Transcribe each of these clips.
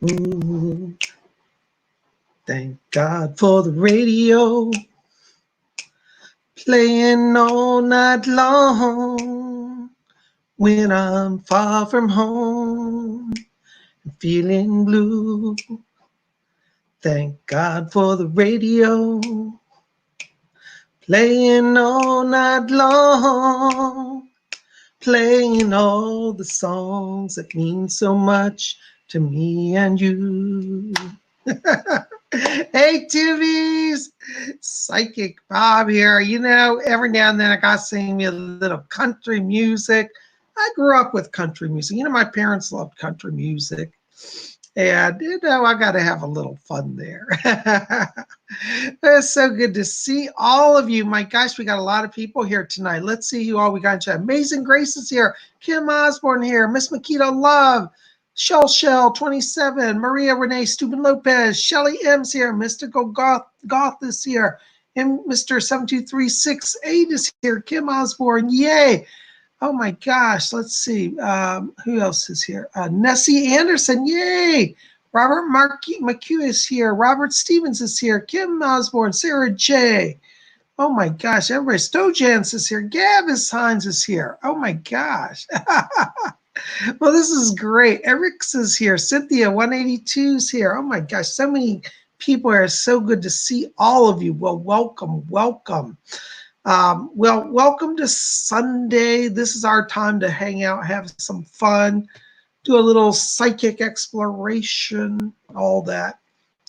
Ooh, thank God for the radio, playing all night long. When I'm far from home and feeling blue, thank God for the radio, playing all night long, playing all the songs that mean so much to me and you. Hey, Tubies! Psychic Bob here. You know, every now and then I got to sing me a little country music. I grew up with country music. You know, my parents loved country music. And, you know, I got to have a little fun there. It's so good to see all of you. My gosh, we got a lot of people here tonight. Let's see who all we got in chat. Amazing Grace is here. Kim Osborne here. Miss Makita Love. Shell 27, Maria Renee Steuben Lopez, Shelly M's here, Mystical Goth is here, and Mr. 72368 is here, Kim Osborne, yay. Oh my gosh, let's see, who else is here? Nessie Anderson, yay. Robert McHugh is here, Robert Stevens is here, Kim Osborne, Sarah J. Oh my gosh, everybody, Stojans is here, Gavis Hines is here. Oh my gosh. Well, this is great. Eric's is here. Cynthia 182 is here. Oh my gosh, so many people here. So good to see all of you. Well, welcome. Welcome to Sunday. This is our time to hang out, have some fun, do a little psychic exploration, all that.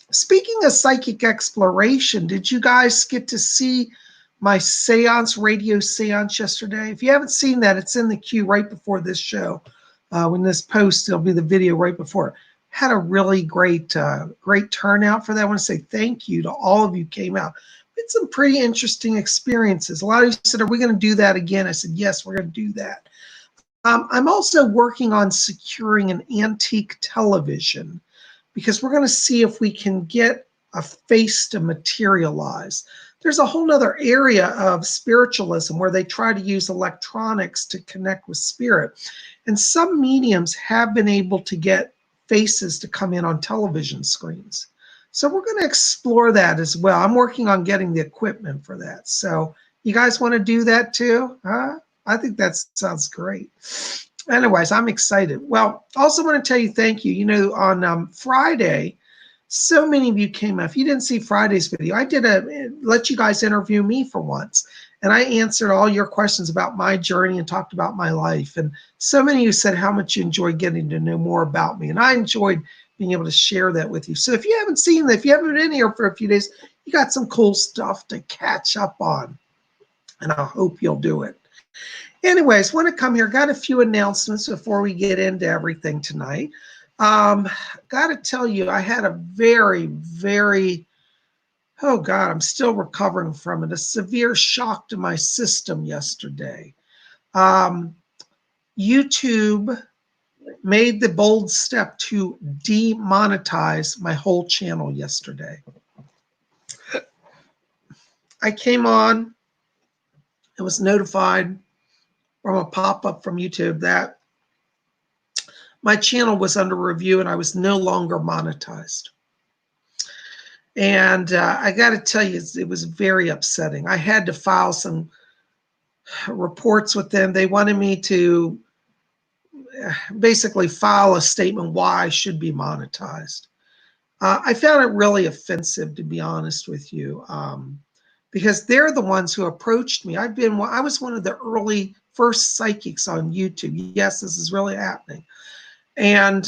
Speaking of psychic exploration, did you guys get to see my seance, radio seance yesterday? If you haven't seen that, it's in the queue right before this show. When this post, it'll be the video right before. Had a really great turnout for that. I want to say thank you to all of you who came out. It's some pretty interesting experiences. A lot of you said, are we going to do that again? I said, yes, we're going to do that. I'm also working on securing an antique television because we're going to see if we can get a face to materialize. There's a whole nother area of spiritualism where they try to use electronics to connect with spirit. And some mediums have been able to get faces to come in on television screens. So we're going to explore that as well. I'm working on getting the equipment for that. So you guys want to do that too? Huh? I think that sounds great. Anyways, I'm excited. Well, also want to tell you thank you. You know, on Friday, so many of you came up. If you didn't see Friday's video, I did let you guys interview me for once. And I answered all your questions about my journey and talked about my life. And so many of you said how much you enjoyed getting to know more about me. And I enjoyed being able to share that with you. So if you haven't seen that, if you haven't been in here for a few days, you got some cool stuff to catch up on. And I hope you'll do it. Anyways, want to come here. Got a few announcements before we get into everything tonight. Got to tell you, I had a very, oh God, I'm still recovering from it. A severe shock to my system yesterday. YouTube made the bold step to demonetize my whole channel yesterday. I came on, I was notified from a pop-up from YouTube that my channel was under review and I was no longer monetized. And I got to tell you, it was very upsetting. I had to file some reports with them. They wanted me to basically file a statement why I should be monetized. I found it really offensive, to be honest with you, because they're the ones who approached me. I was one of the early first psychics on YouTube. Yes, this is really happening. And,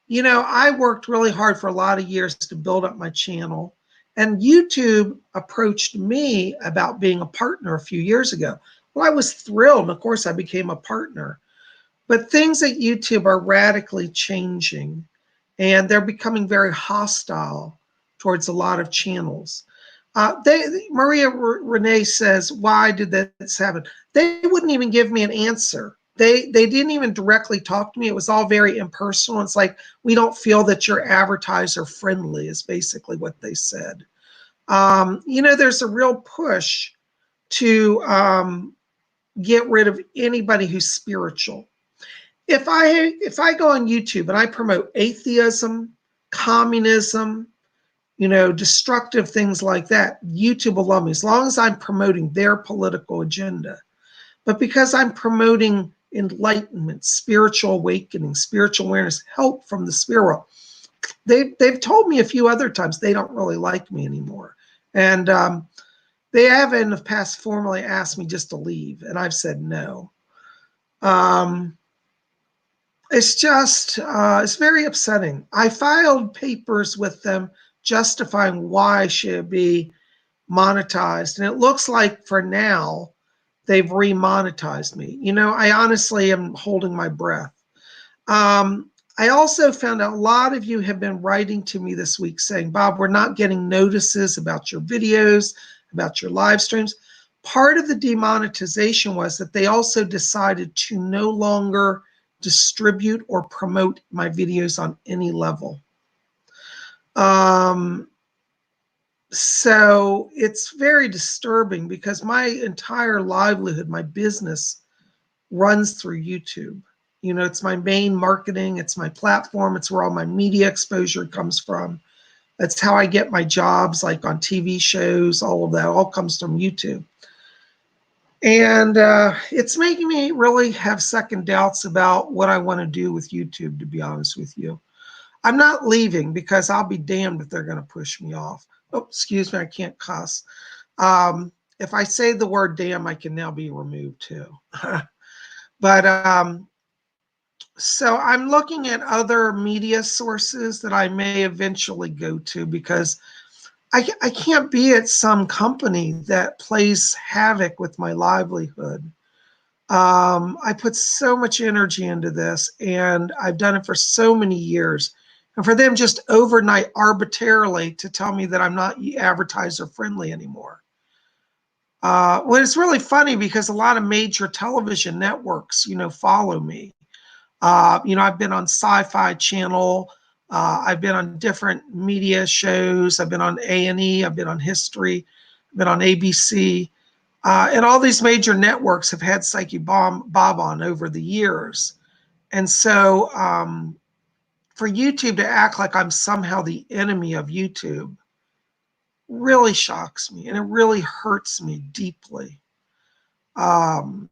you know, I worked really hard for a lot of years to build up my channel. And YouTube approached me about being a partner a few years ago. Well, I was thrilled. And of course, I became a partner. But things at YouTube are radically changing. And they're becoming very hostile towards a lot of channels. Maria Renee says, why did this happen? They wouldn't even give me an answer. They didn't even directly talk to me. It was all very impersonal. It's like, we don't feel that you're advertiser friendly is basically what they said. You know, there's a real push to get rid of anybody who's spiritual. If I go on YouTube and I promote atheism, communism, you know, destructive things like that, YouTube will love me as long as I'm promoting their political agenda. But because I'm promoting enlightenment, spiritual awakening, spiritual awareness, help from the spirit world, they've told me a few other times they don't really like me anymore. And they have in the past formally asked me just to leave, and I've said no. It's just, it's very upsetting. I filed papers with them justifying why I should be monetized. And it looks like for now, they've remonetized me. You know, I honestly am holding my breath. I also found out a lot of you have been writing to me this week saying, Bob, we're not getting notices about your videos, about your live streams. Part of the demonetization was that they also decided to no longer distribute or promote my videos on any level. So it's very disturbing because my entire livelihood, my business runs through YouTube. You know, it's my main marketing, it's my platform, it's where all my media exposure comes from. That's how I get my jobs, like on TV shows, all of that all comes from YouTube. And it's making me really have second doubts about what I want to do with YouTube, to be honest with you. I'm not leaving because I'll be damned if they're going to push me off. Oh, excuse me, I can't cuss. If I say the word damn, I can now be removed too. But so I'm looking at other media sources that I may eventually go to because I can't be at some company that plays havoc with my livelihood. I put so much energy into this, and I've done it for so many years. And for them just overnight arbitrarily to tell me that I'm not advertiser friendly anymore. Well, it's really funny because a lot of major television networks, you know, follow me. You know, I've been on Sci-Fi Channel. I've been on different media shows. I've been on A&E. I've been on History. I've been on ABC. And all these major networks have had Psychic Bob on over the years. And so for YouTube to act like I'm somehow the enemy of YouTube really shocks me, and it really hurts me deeply. And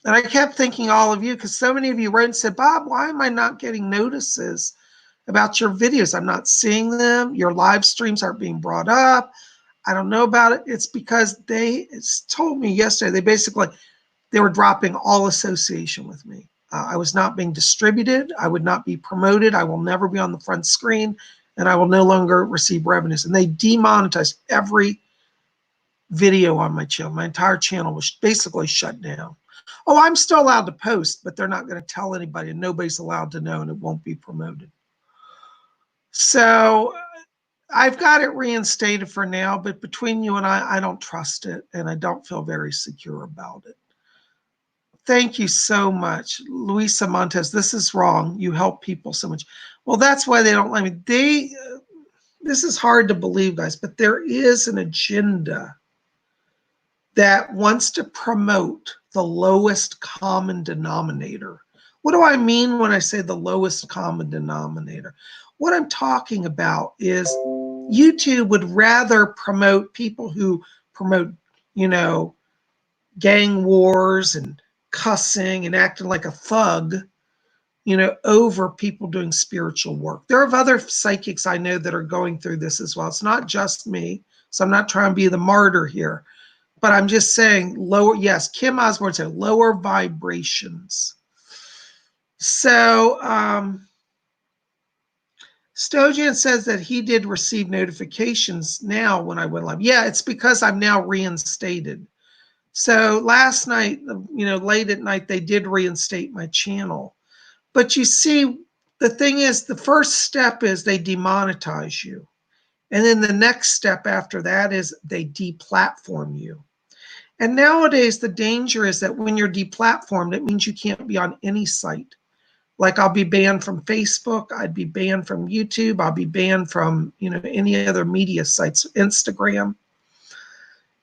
I kept thinking all of you, because so many of you wrote and said, Bob, why am I not getting notices about your videos? I'm not seeing them. Your live streams aren't being brought up. I don't know about it. It's because they told me yesterday, they were dropping all association with me. I was not being distributed. I would not be promoted. I will never be on the front screen, and I will no longer receive revenues. And they demonetized every video on my channel. My entire channel was basically shut down. Oh, I'm still allowed to post, but they're not going to tell anybody, and nobody's allowed to know, and it won't be promoted. So I've got it reinstated for now, but between you and I don't trust it, and I don't feel very secure about it. Thank you so much, Luisa Montes. This is wrong. You help people so much. Well, that's why they don't let me. This is hard to believe, guys, but there is an agenda that wants to promote the lowest common denominator. What do I mean when I say the lowest common denominator? What I'm talking about is YouTube would rather promote people who promote, you know, gang wars and cussing and acting like a thug, you know, over people doing spiritual work. There are other psychics I know that are going through this as well. It's not just me, so I'm not trying to be the martyr here. But I'm just saying lower, yes, Kim Osborne said lower vibrations. So Stojan says that he did receive notifications now when I went live. Yeah, it's because I'm now reinstated. So last night, you know, late at night, they did reinstate my channel. But you see, the thing is, the first step is they demonetize you. And then the next step after that is they deplatform you. And nowadays, the danger is that when you're deplatformed, it means you can't be on any site. Like I'll be banned from Facebook, I'd be banned from YouTube, I'll be banned from, you know, any other media sites, Instagram.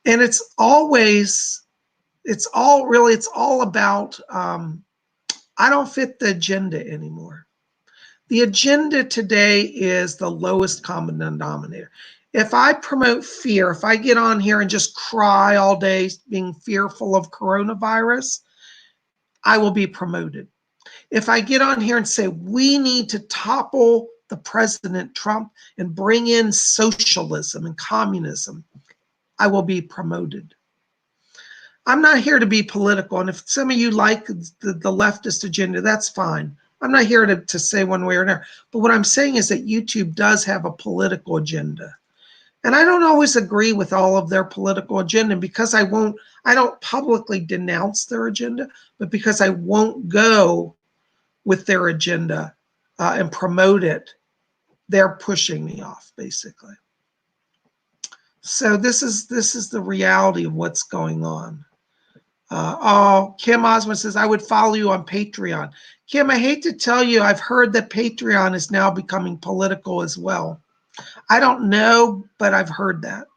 And it's all about, I don't fit the agenda anymore. The agenda today is the lowest common denominator. If I promote fear, if I get on here and just cry all day being fearful of coronavirus, I will be promoted. If I get on here and say, we need to topple the President Trump and bring in socialism and communism, I will be promoted. I'm not here to be political. And if some of you like the leftist agenda, that's fine. I'm not here to say one way or another. But what I'm saying is that YouTube does have a political agenda. And I don't always agree with all of their political agenda because I don't publicly denounce their agenda, but because I won't go with their agenda and promote it, they're pushing me off, basically. So this is the reality of what's going on. Kim Osmond says, I would follow you on Patreon. Kim, I hate to tell you, I've heard that Patreon is now becoming political as well. I don't know, but I've heard that.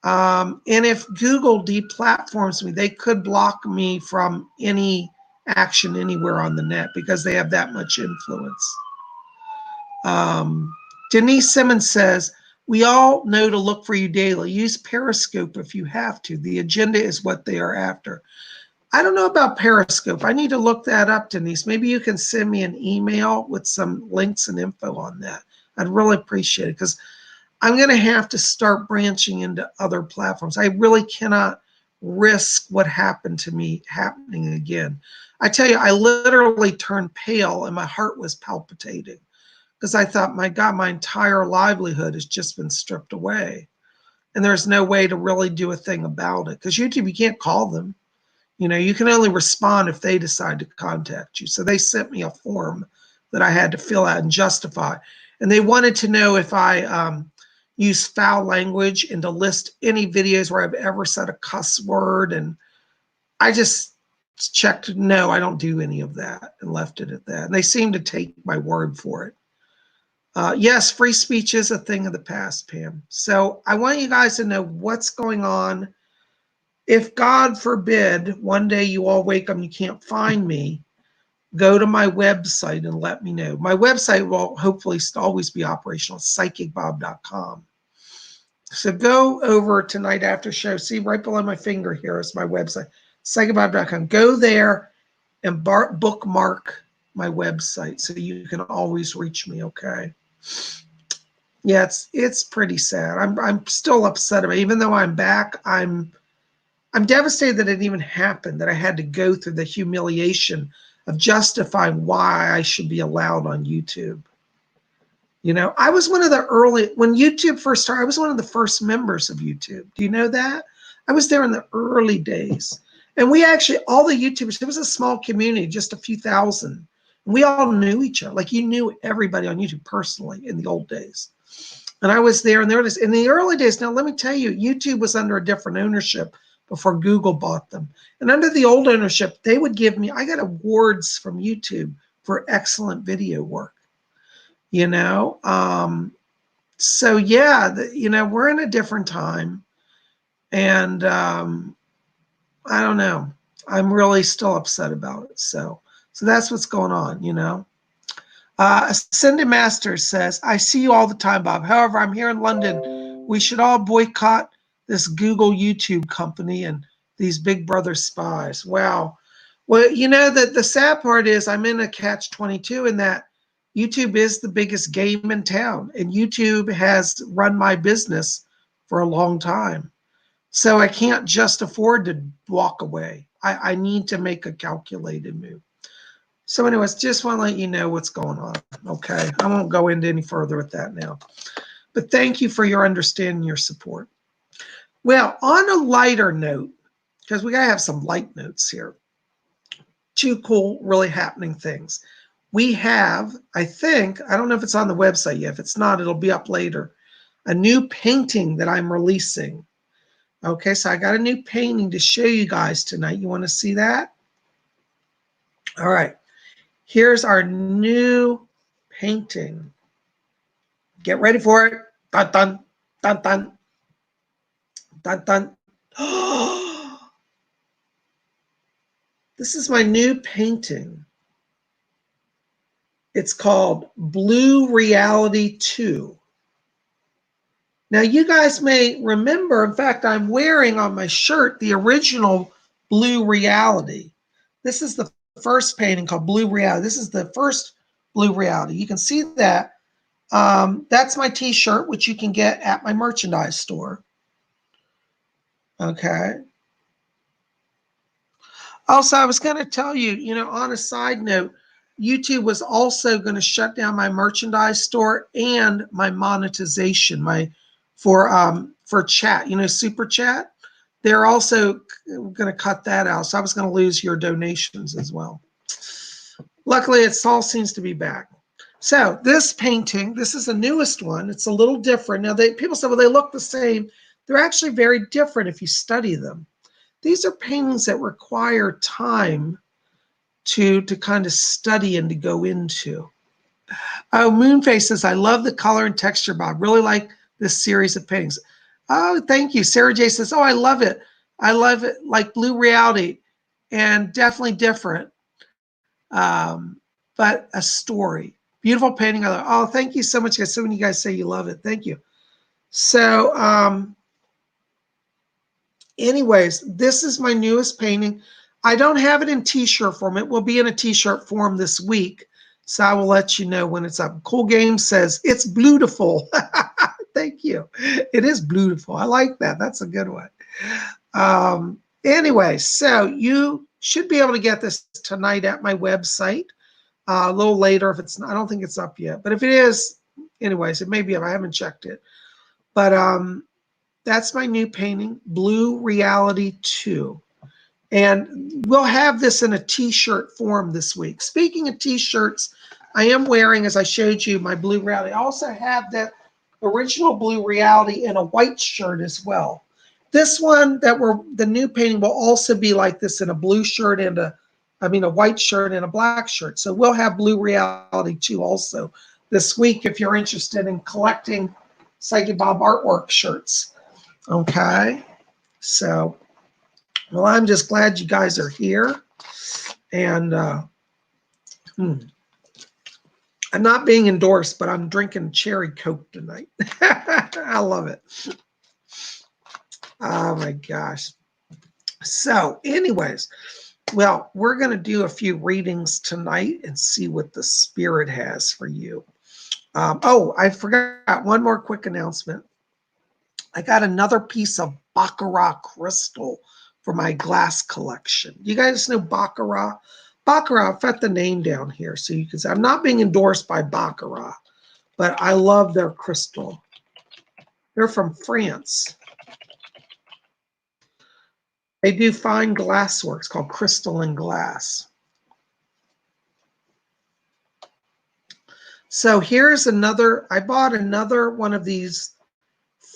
And if Google deplatforms me, they could block me from any action anywhere on the net because they have that much influence. Denise Simmons says, we all know to look for you daily. Use Periscope if you have to. The agenda is what they are after. I don't know about Periscope. I need to look that up, Denise. Maybe you can send me an email with some links and info on that. I'd really appreciate it because I'm going to have to start branching into other platforms. I really cannot risk what happened to me happening again. I tell you, I literally turned pale and my heart was palpitating because I thought, my God, my entire livelihood has just been stripped away. And there's no way to really do a thing about it because YouTube, you can't call them. You know, you can only respond if they decide to contact you. So they sent me a form that I had to fill out and justify. And they wanted to know if I use foul language and to list any videos where I've ever said a cuss word. And I just checked, no, I don't do any of that, and left it at that. And they seemed to take my word for it. Yes, free speech is a thing of the past, Pam. So I want you guys to know what's going on. If God forbid one day you all wake up and you can't find me, go to my website and let me know. My website will hopefully always be operational, PsychicBob.com. So go over tonight after show. See right below my finger here is my website, PsychicBob.com. Go there and bookmark my website so you can always reach me, okay? Yeah, it's pretty sad. I'm still upset about it. Even though I'm back, I'm devastated that it even happened, that I had to go through the humiliation of justifying why I should be allowed on YouTube. You know, I was one of the early, when YouTube first started, I was one of the first members of YouTube. Do you know that? I was there in the early days. And we actually, all the YouTubers, it was a small community, just a few thousand. We all knew each other. Like you knew everybody on YouTube personally in the old days. And I was there, and there it is. In the early days, now let me tell you, YouTube was under a different ownership before Google bought them. And under the old ownership, they would give me, I got awards from YouTube for excellent video work, you know? So yeah, you know, we're in a different time. And I don't know. I'm really still upset about it. So that's what's going on, you know? Ascended Masters says, I see you all the time, Bob. However, I'm here in London. We should all boycott this Google YouTube company and these Big Brother spies. Wow. Well, you know, the sad part is I'm in a catch-22 in that YouTube is the biggest game in town, and YouTube has run my business for a long time. So I can't just afford to walk away. I need to make a calculated move. So anyways, just want to let you know what's going on, okay? I won't go into any further with that now. But thank you for your understanding, your support. Well, on a lighter note, because we got to have some light notes here, two cool, really happening things. We have, I think, I don't know if it's on the website yet. If it's not, it'll be up later, a new painting that I'm releasing. Okay, so I got a new painting to show you guys tonight. You want to see that? All right. Here's our new painting. Get ready for it. Dun, dun, dun, dun, dun, dun. This is my new painting. It's called Blue Reality 2. Now, you guys may remember, in fact, I'm wearing on my shirt the original Blue Reality. This is the first painting called Blue Reality. This is the first Blue Reality. You can see that. That's my t-shirt, which you can get at my merchandise store. Okay. Also, I was going to tell you, you know, on a side note, YouTube was also going to shut down my merchandise store and my monetization, for chat, you know, super chat. They're also going to cut that out. So I was going to lose your donations as well. Luckily, it all seems to be back. So this painting, this is the newest one. It's a little different. Now, people say, well, they look the same. They're actually very different if you study them. These are paintings that require time to kind of study and to go into. Oh, Moonface says, I love the color and texture, Bob. Really like this series of paintings. Oh, thank you. Sarah J says, oh, I love it. I love it like Blue Reality and definitely different. But a story. Beautiful painting. Oh, thank you so much, guys. So many of you guys say you love it. Thank you. So, anyways, this is my newest painting. I don't have it in t-shirt form. It will be in a t-shirt form this week. So I will let you know when it's up. Cool Game says, it's beautiful. Thank you. It is beautiful. I like that. That's a good one. Anyway, so you should be able to get this tonight at my website. A little later if it's not, I don't think it's up yet. But if it is, anyways, it may be up. I haven't checked it. But that's my new painting, Blue Reality 2. And we'll have this in a t-shirt form this week. Speaking of t-shirts, I am wearing, as I showed you, my Blue Reality. I also have that original Blue Reality in a white shirt as well. This one the new painting will also be like this in a blue shirt and a white shirt and a black shirt. So we'll have Blue Reality 2 also this week if you're interested in collecting Psychic Bob artwork shirts. Okay. So, well, I'm just glad you guys are here. And I'm not being endorsed, but I'm drinking cherry Coke tonight. I love it. Oh my gosh. So anyways, well, we're going to do a few readings tonight and see what the spirit has for you. Oh, I forgot one more quick announcement. I got another piece of Baccarat crystal for my glass collection. You guys know Baccarat? Baccarat, I've got the name down here so you can see. I'm not being endorsed by Baccarat, but I love their crystal. They're from France. They do fine glass work. It's called Crystal and Glass. So here's another, I bought another one of these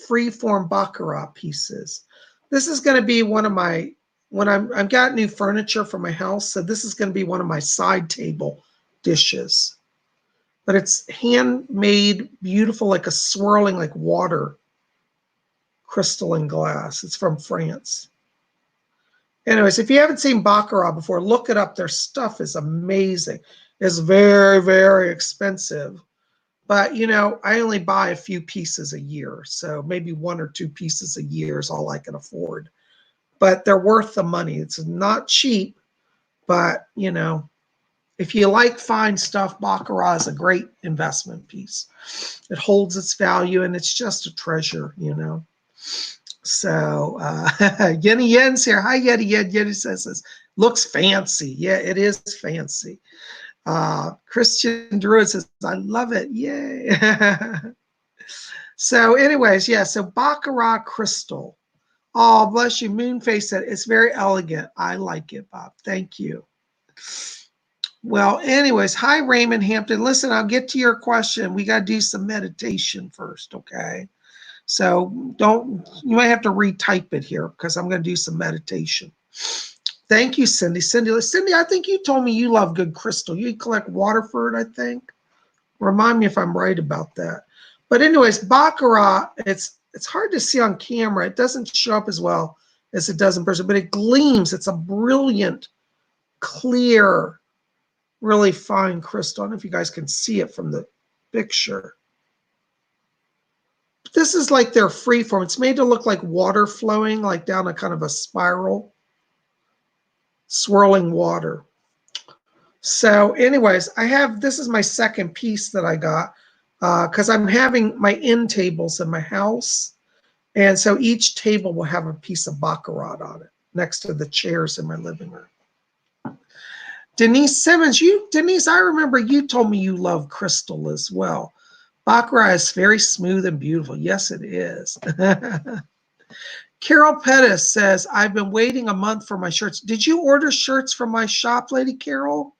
freeform Baccarat pieces. This is going to be one of my, when I've got new furniture for my house, so this is going to be one of my side table dishes. But it's handmade, beautiful, like a swirling, like water, crystal and glass. It's from France. Anyways, if you haven't seen Baccarat before, look it up. Their stuff is amazing. It's very, very expensive. But, you know, I only buy a few pieces a year. So maybe 1 or 2 pieces a year is all I can afford. But they're worth the money. It's not cheap. But, you know, if you like fine stuff, Baccarat is a great investment piece. It holds its value and it's just a treasure, you know. So Yenny Yen's here. Hi, Yeti Yen. Yeti says, looks fancy. Yeah, it is fancy. Christian Druid says, I love it. Yay. So anyways, yeah, so Baccarat crystal. Oh, bless you. Moonface said, it's very elegant. I like it, Bob. Thank you. Well, anyways, hi, Raymond Hampton. Listen, I'll get to your question. We got to do some meditation first, okay? So you might have to retype it here because I'm going to do some meditation. Thank you, Cindy. Cindy, I think you told me you love good crystal. You collect Waterford, I think. Remind me if I'm right about that. But anyways, Baccarat, it's hard to see on camera. It doesn't show up as well as it does in person, but it gleams. It's a brilliant, clear, really fine crystal. I don't know if you guys can see it from the picture. This is like their free form. It's made to look like water flowing, like down a kind of a spiral, swirling water. So anyways, this is my second piece that I got because I'm having my end tables in my house. And so each table will have a piece of baccarat on it next to the chairs in my living room. Denise Simmons, Denise, I remember you told me you love crystal as well. Baccarat is very smooth and beautiful. Yes, it is. Carol Pettis says, I've been waiting a month for my shirts. Did you order shirts from my shop, Lady Carol?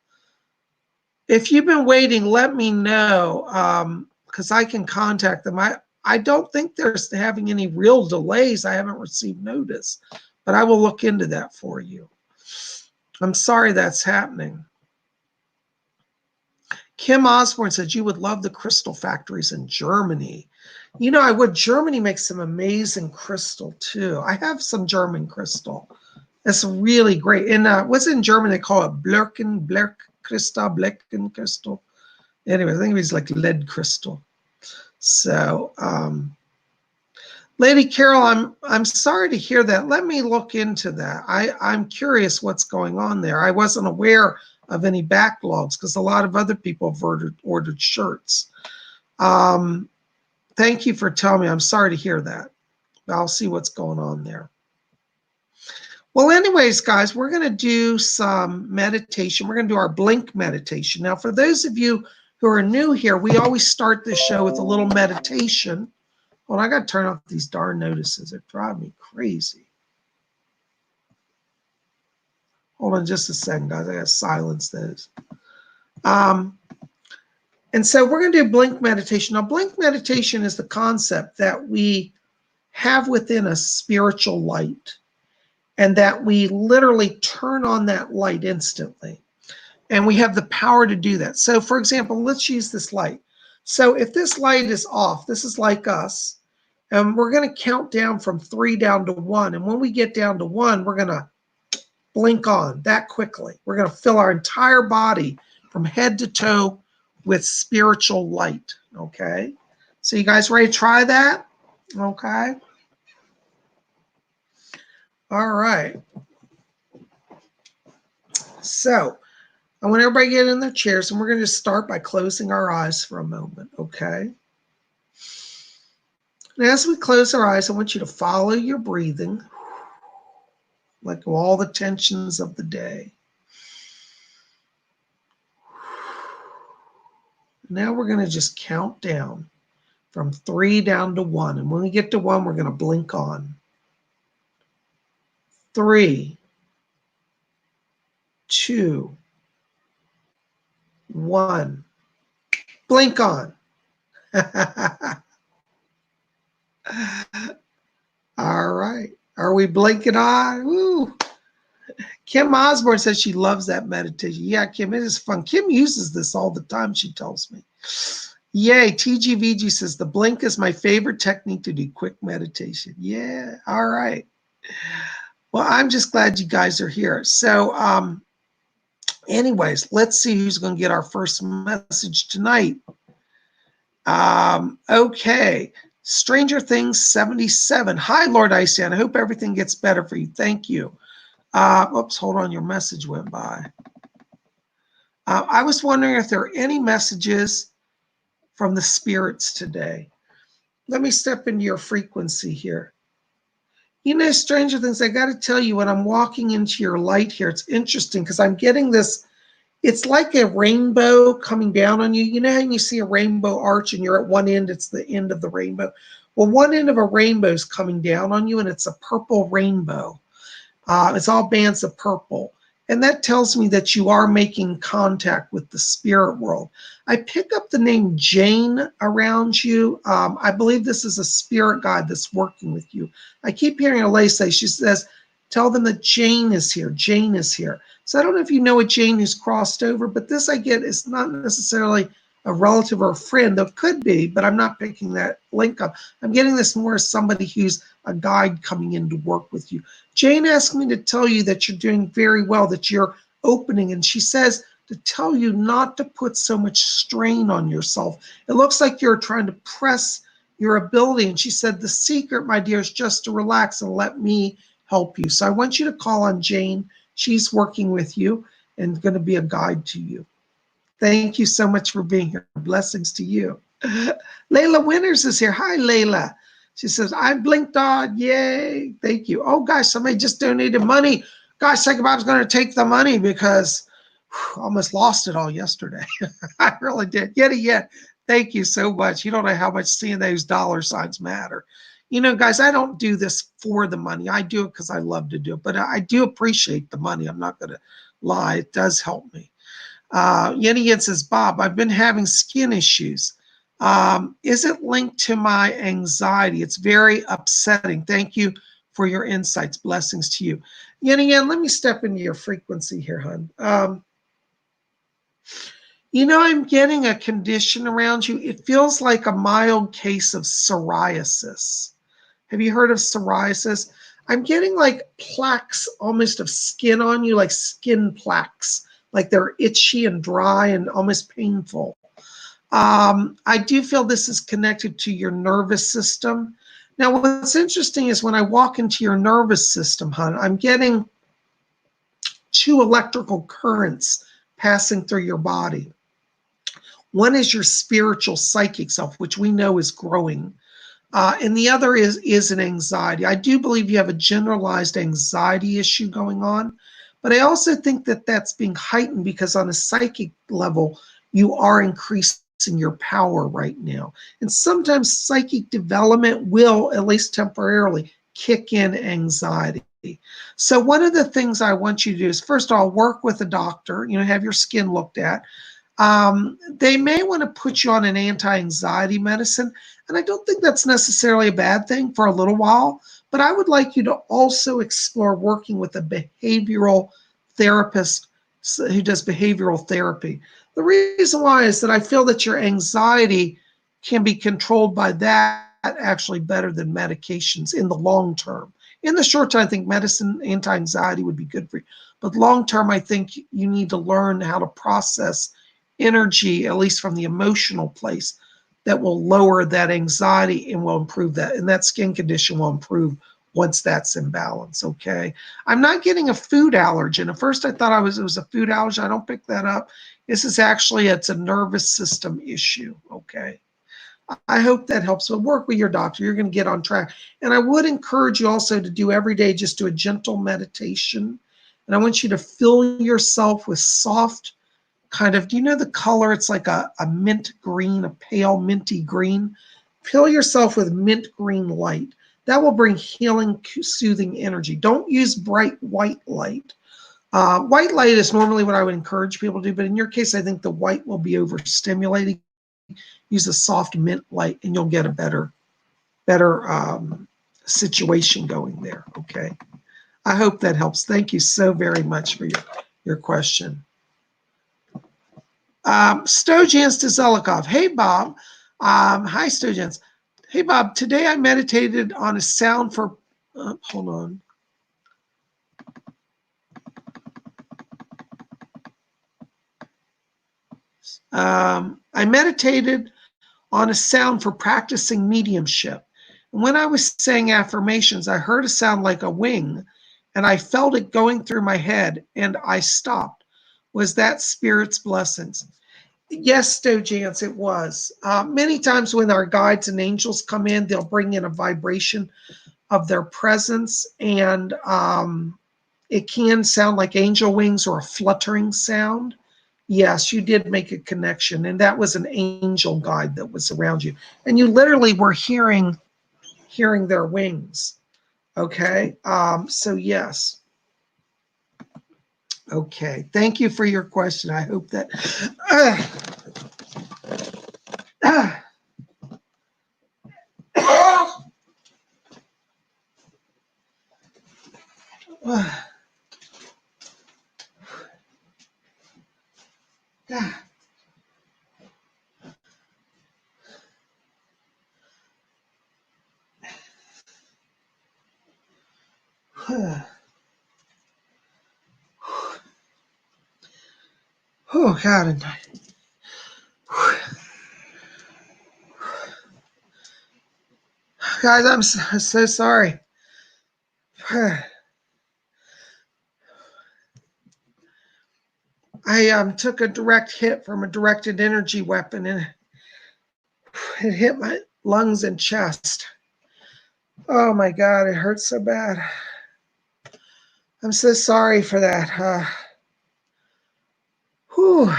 If you've been waiting, let me know because I can contact them. I don't think they're having any real delays. I haven't received notice, but I will look into that for you. I'm sorry that's happening. Kim Osborne says you would love the crystal factories in Germany. You know, I would. Germany makes some amazing crystal too. I have some German crystal. It's really great. And what's in German? They call it Blechen crystal. Anyway, I think it's like lead crystal. So, Lady Carol, I'm sorry to hear that. Let me look into that. I'm curious what's going on there. I wasn't aware of any backlogs because a lot of other people have ordered shirts. Thank you for telling me. I'm sorry to hear that. I'll see what's going on there. Well, anyways, guys, we're going to do some meditation. We're going to do our blink meditation. Now, for those of you who are new here, we always start the show with a little meditation. Well, I got to turn off these darn notices. They drive me crazy. Hold on just a second, guys. I got to silence those. And so we're going to do blink meditation. Now, blink meditation is the concept that we have within us spiritual light and that we literally turn on that light instantly. And we have the power to do that. So, for example, let's use this light. So if this light is off, this is like us, and we're going to count down from 3 down to 1. And when we get down to 1, we're going to blink on that quickly. We're going to fill our entire body from head to toe with spiritual light, okay? So you guys ready to try that? Okay. All right. So I want everybody to get in their chairs, and we're going to start by closing our eyes for a moment, okay? And as we close our eyes, I want you to follow your breathing, let go all the tensions of the day. Now we're going to just count down from 3 down to 1. And when we get to 1, we're going to blink on. 3, 2, 1. Blink on. All right. Are we blinking on? Woo. Kim Osborne says she loves that meditation. Yeah, Kim, it is fun. Kim uses this all the time, she tells me. Yay, TGVG says the blink is my favorite technique to do quick meditation. Yeah, all right. Well, I'm just glad you guys are here. So anyways, let's see who's going to get our first message tonight. Okay. Stranger Things 77. Hi, Lord Icean. I hope everything gets better for you. Thank you. Oops, hold on. Your message went by. I was wondering if there are any messages from the spirits today. Let me step into your frequency here. You know, Stranger Things, I got to tell you, when I'm walking into your light here, it's interesting because I'm getting this, it's like a rainbow coming down on you. You know how you see a rainbow arch and you're at one end, it's the end of the rainbow. Well, one end of a rainbow is coming down on you and it's a purple rainbow. It's all bands of purple. And that tells me that you are making contact with the spirit world. I pick up the name Jane around you. I believe this is a spirit guide that's working with you. I keep hearing Alay say, she says, tell them that Jane is here. Jane is here. So I don't know if you know a Jane who's crossed over, but this I get is not necessarily a relative or a friend. That could be, but I'm not picking that link up. I'm getting this more as somebody who's a guide coming in to work with you. Jane asked me to tell you that you're doing very well, that you're opening. And she says to tell you not to put so much strain on yourself. It looks like you're trying to press your ability. And she said, the secret, my dear, is just to relax and let me help you. So I want you to call on Jane. She's working with you and going to be a guide to you. Thank you so much for being here. Blessings to you. Layla Winters is here. Hi, Layla. She says, I blinked on. Yay. Thank you. Oh, gosh, somebody just donated money. Gosh, PsychicBob's going to take the money because I almost lost it all yesterday. I really did. Yet. Thank you so much. You don't know how much seeing those dollar signs matter. You know, guys, I don't do this for the money. I do it because I love to do it. But I do appreciate the money. I'm not going to lie. It does help me. Yenny Yen says, Bob, I've been having skin issues. Is it linked to my anxiety? It's very upsetting. Thank you for your insights. Blessings to you. Yenny Yen, let me step into your frequency here, hon. You know, I'm getting a condition around you. It feels like a mild case of psoriasis. Have you heard of psoriasis? I'm getting like plaques almost of skin on you, like skin plaques, like they're itchy and dry and almost painful. I do feel this is connected to your nervous system. Now, what's interesting is when I walk into your nervous system, hon, I'm getting 2 electrical currents passing through your body. One is your spiritual psychic self, which we know is growing. And the other is an anxiety. I do believe you have a generalized anxiety issue going on, but I also think that that's being heightened because on a psychic level, you are increasing your power right now. And sometimes psychic development will, at least temporarily, kick in anxiety. So one of the things I want you to do is, first of all, work with a doctor, you know, have your skin looked at. They may want to put you on an anti-anxiety medicine, and I don't think that's necessarily a bad thing for a little while, but I would like you to also explore working with a behavioral therapist who does behavioral therapy. The reason why is that I feel that your anxiety can be controlled by that actually better than medications in the long term. In the short term, I think medicine, anti-anxiety would be good for you. But long term, I think you need to learn how to process energy, at least from the emotional place, that will lower that anxiety and will improve that. And that skin condition will improve once that's in balance, okay? I'm not getting a food allergen. At first I thought it was a food allergen. I don't pick that up. This is actually, it's a nervous system issue, okay? I hope that helps. So work with your doctor. You're going to get on track. And I would encourage you also to do every day, just do a gentle meditation. And I want you to fill yourself with soft kind of, do you know the color? It's like a mint green, a pale minty green. Fill yourself with mint green light. That will bring healing, soothing energy. Don't use bright white light. White light is normally what I would encourage people to do, but in your case, I think the white will be overstimulating. Use a soft mint light and you'll get a better situation going there, okay? I hope that helps. Thank you so very much for your question. Stojans to Zelikov. Hey, Bob. Hi, Stojans. Hey, Bob. Today I meditated on a sound for, hold on. I meditated on a sound for practicing mediumship. And when I was saying affirmations, I heard a sound like a wing, and I felt it going through my head, and I stopped. Was that Spirit's blessings? Yes, Stojans, it was. Many times when our guides and angels come in, they'll bring in a vibration of their presence, and it can sound like angel wings or a fluttering sound. Yes, you did make a connection, and that was an angel guide that was around you, and you literally were hearing their wings. Okay, so yes. Okay, thank you for your question. I hope that. Oh, God. And guys, I'm so sorry. I took a direct hit from a directed energy weapon, and it hit my lungs and chest. Oh my God, it hurts so bad. I'm so sorry for that. Whew.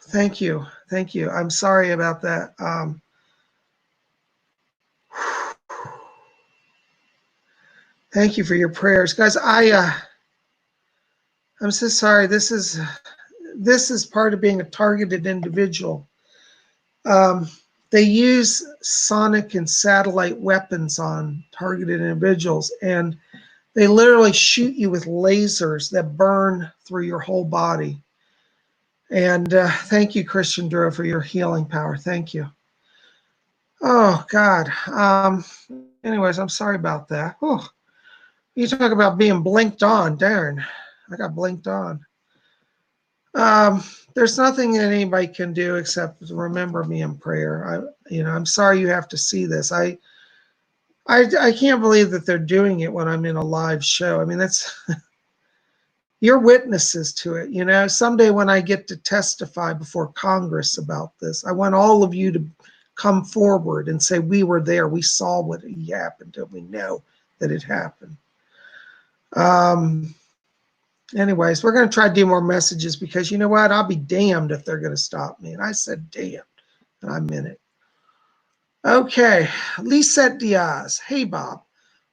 Thank you. Thank you. I'm sorry about that. Thank you for your prayers. Guys, I'm so sorry. This is part of being a targeted individual. They use sonic and satellite weapons on targeted individuals, and they literally shoot you with lasers that burn through your whole body. And thank you, Christian Duro, for your healing power. Thank you. Oh, God. Anyways, I'm sorry about that. Oh, you talk about being blinked on. Darn, I got blinked on. There's nothing that anybody can do except remember me in prayer. I'm sorry you have to see this. I can't believe that they're doing it when I'm in a live show. I mean, that's you're witnesses to it. Someday when I get to testify before Congress about this, I want all of you to come forward and say, we were there, we saw what happened, and we know that it happened. Anyways, we're going to try to do more messages because you know what? I'll be damned if they're going to stop me. And I said damned, and I meant it. Okay, Lisette Diaz. Hey, Bob,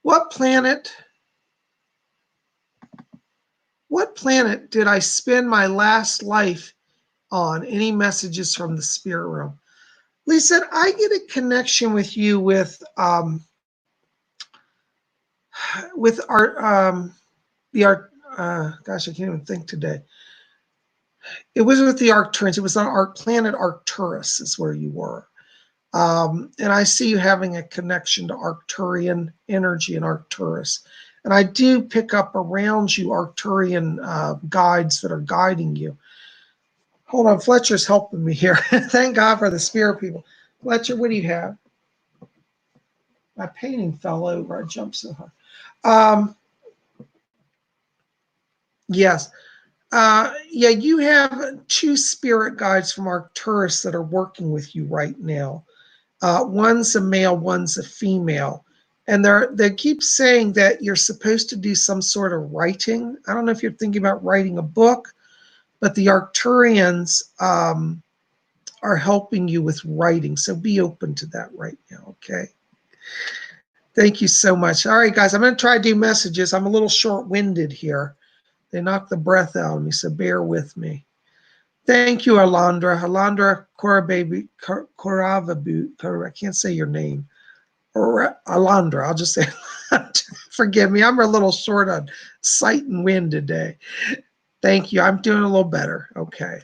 what planet did I spend my last life on? Any messages from the spirit realm? Lisette, I get a connection with you with our gosh, I can't even think today. It was with the Arcturus. It was on our planet Arcturus is where you were. And I see you having a connection to Arcturian energy and Arcturus. And I do pick up around you Arcturian guides that are guiding you. Hold on, Fletcher's helping me here. Thank God for the spirit people. Fletcher, what do you have? My painting fell over. I jumped so hard. Yes. Yeah, you have two spirit guides from Arcturus that are working with you right now. One's a male, one's a female. And they keep saying that you're supposed to do some sort of writing. I don't know if you're thinking about writing a book, but the Arcturians are helping you with writing. So be open to that right now, okay? Thank you so much. All right, guys, I'm going to try to do messages. I'm a little short-winded here. They knocked the breath out of me, so bear with me. Thank you, Alondra. Alondra Koravabu. I can't say your name. Or Alondra, I'll just say, forgive me. I'm a little short on sight and wind today. Thank you. I'm doing a little better. Okay.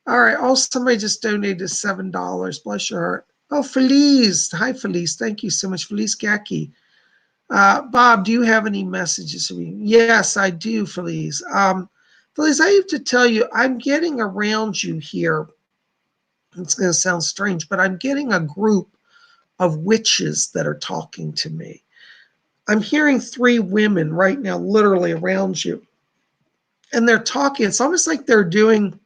All right. Oh, somebody just donated $7. Bless your heart. Oh, Felice. Hi, Felice. Thank you so much. Felice Gaki. Bob, do you have any messages for me? Yes, I do, Felice. Felice, I have to tell you, I'm getting around you here. It's going to sound strange, but I'm getting a group of witches that are talking to me. I'm hearing 3 women right now, literally around you. And they're talking. It's almost like they're doing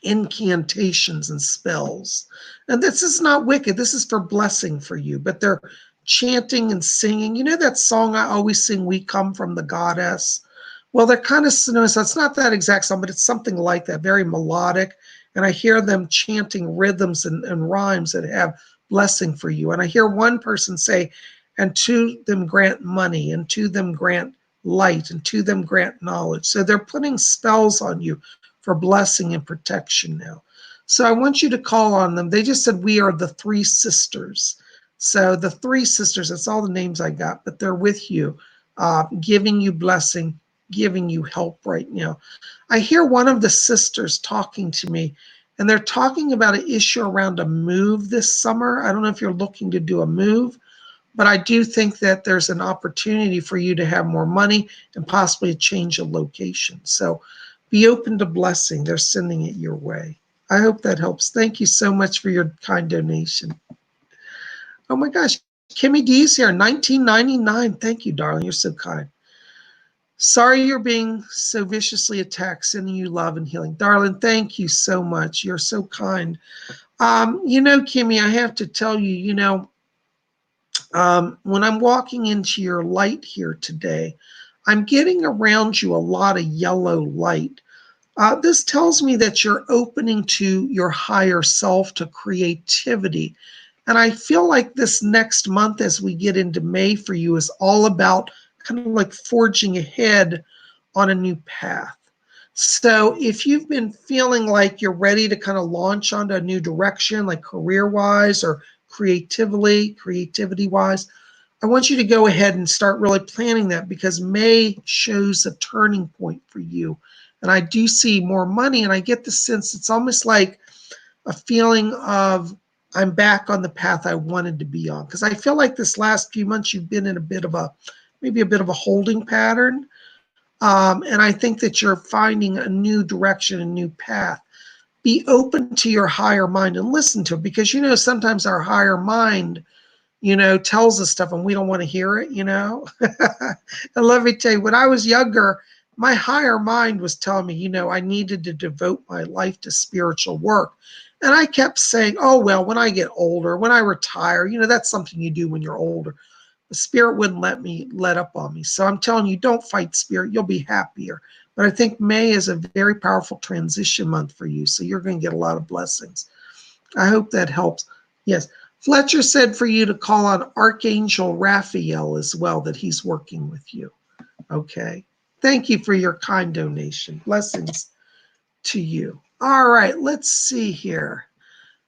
incantations and spells. And this is not Wicca. This is for blessing for you. But they're chanting and singing. You know that song I always sing, We Come from the Goddess? Well, they're kind of, so it's not that exact song, but it's something like that, very melodic. And I hear them chanting rhythms and rhymes that have blessing for you. And I hear one person say, and to them grant money, and to them grant light, and to them grant knowledge. So they're putting spells on you for blessing and protection now. So I want you to call on them. They just said, we are the 3 sisters. So the 3 sisters, that's all the names I got, but they're with you, giving you blessing, giving you help right now. I hear one of the sisters talking to me, And they're talking about an issue around a move this summer. I don't know if you're looking to do a move, but I do think that there's an opportunity for you to have more money and possibly a change of location. So be open to blessing. They're sending it your way. I hope that helps. Thank you so much for your kind donation. Oh my gosh, Kimmy D's here, 1999. Thank you, darling. You're so kind. Sorry you're being so viciously attacked. Sending you love and healing. Darling, thank you so much. You're so kind. You know, Kimmy, I have to tell you, you know, when I'm walking into your light here today, I'm getting around you a lot of yellow light. This tells me that you're opening to your higher self, to creativity. And I feel like this next month, as we get into May for you, is all about kind of like forging ahead on a new path. So if you've been feeling like you're ready to kind of launch onto a new direction, like career-wise or creativity-wise, I want you to go ahead and start really planning that, because May shows a turning point for you. And I do see more money, and I get the sense it's almost like a feeling of I'm back on the path I wanted to be on. Because I feel like this last few months you've been in maybe a bit of a holding pattern. And I think that you're finding a new direction, a new path. Be open to your higher mind and listen to it, because, you know, sometimes our higher mind, you know, tells us stuff and we don't want to hear it, you know. And let me tell you, when I was younger, my higher mind was telling me, you know, I needed to devote my life to spiritual work. And I kept saying, oh, well, when I get older, when I retire, you know, that's something you do when you're older. The spirit wouldn't let up on me. So I'm telling you, don't fight spirit. You'll be happier. But I think May is a very powerful transition month for you. So you're going to get a lot of blessings. I hope that helps. Yes. Fletcher said for you to call on Archangel Raphael as well, that he's working with you. Okay. Thank you for your kind donation. Blessings to you. All right. Let's see here.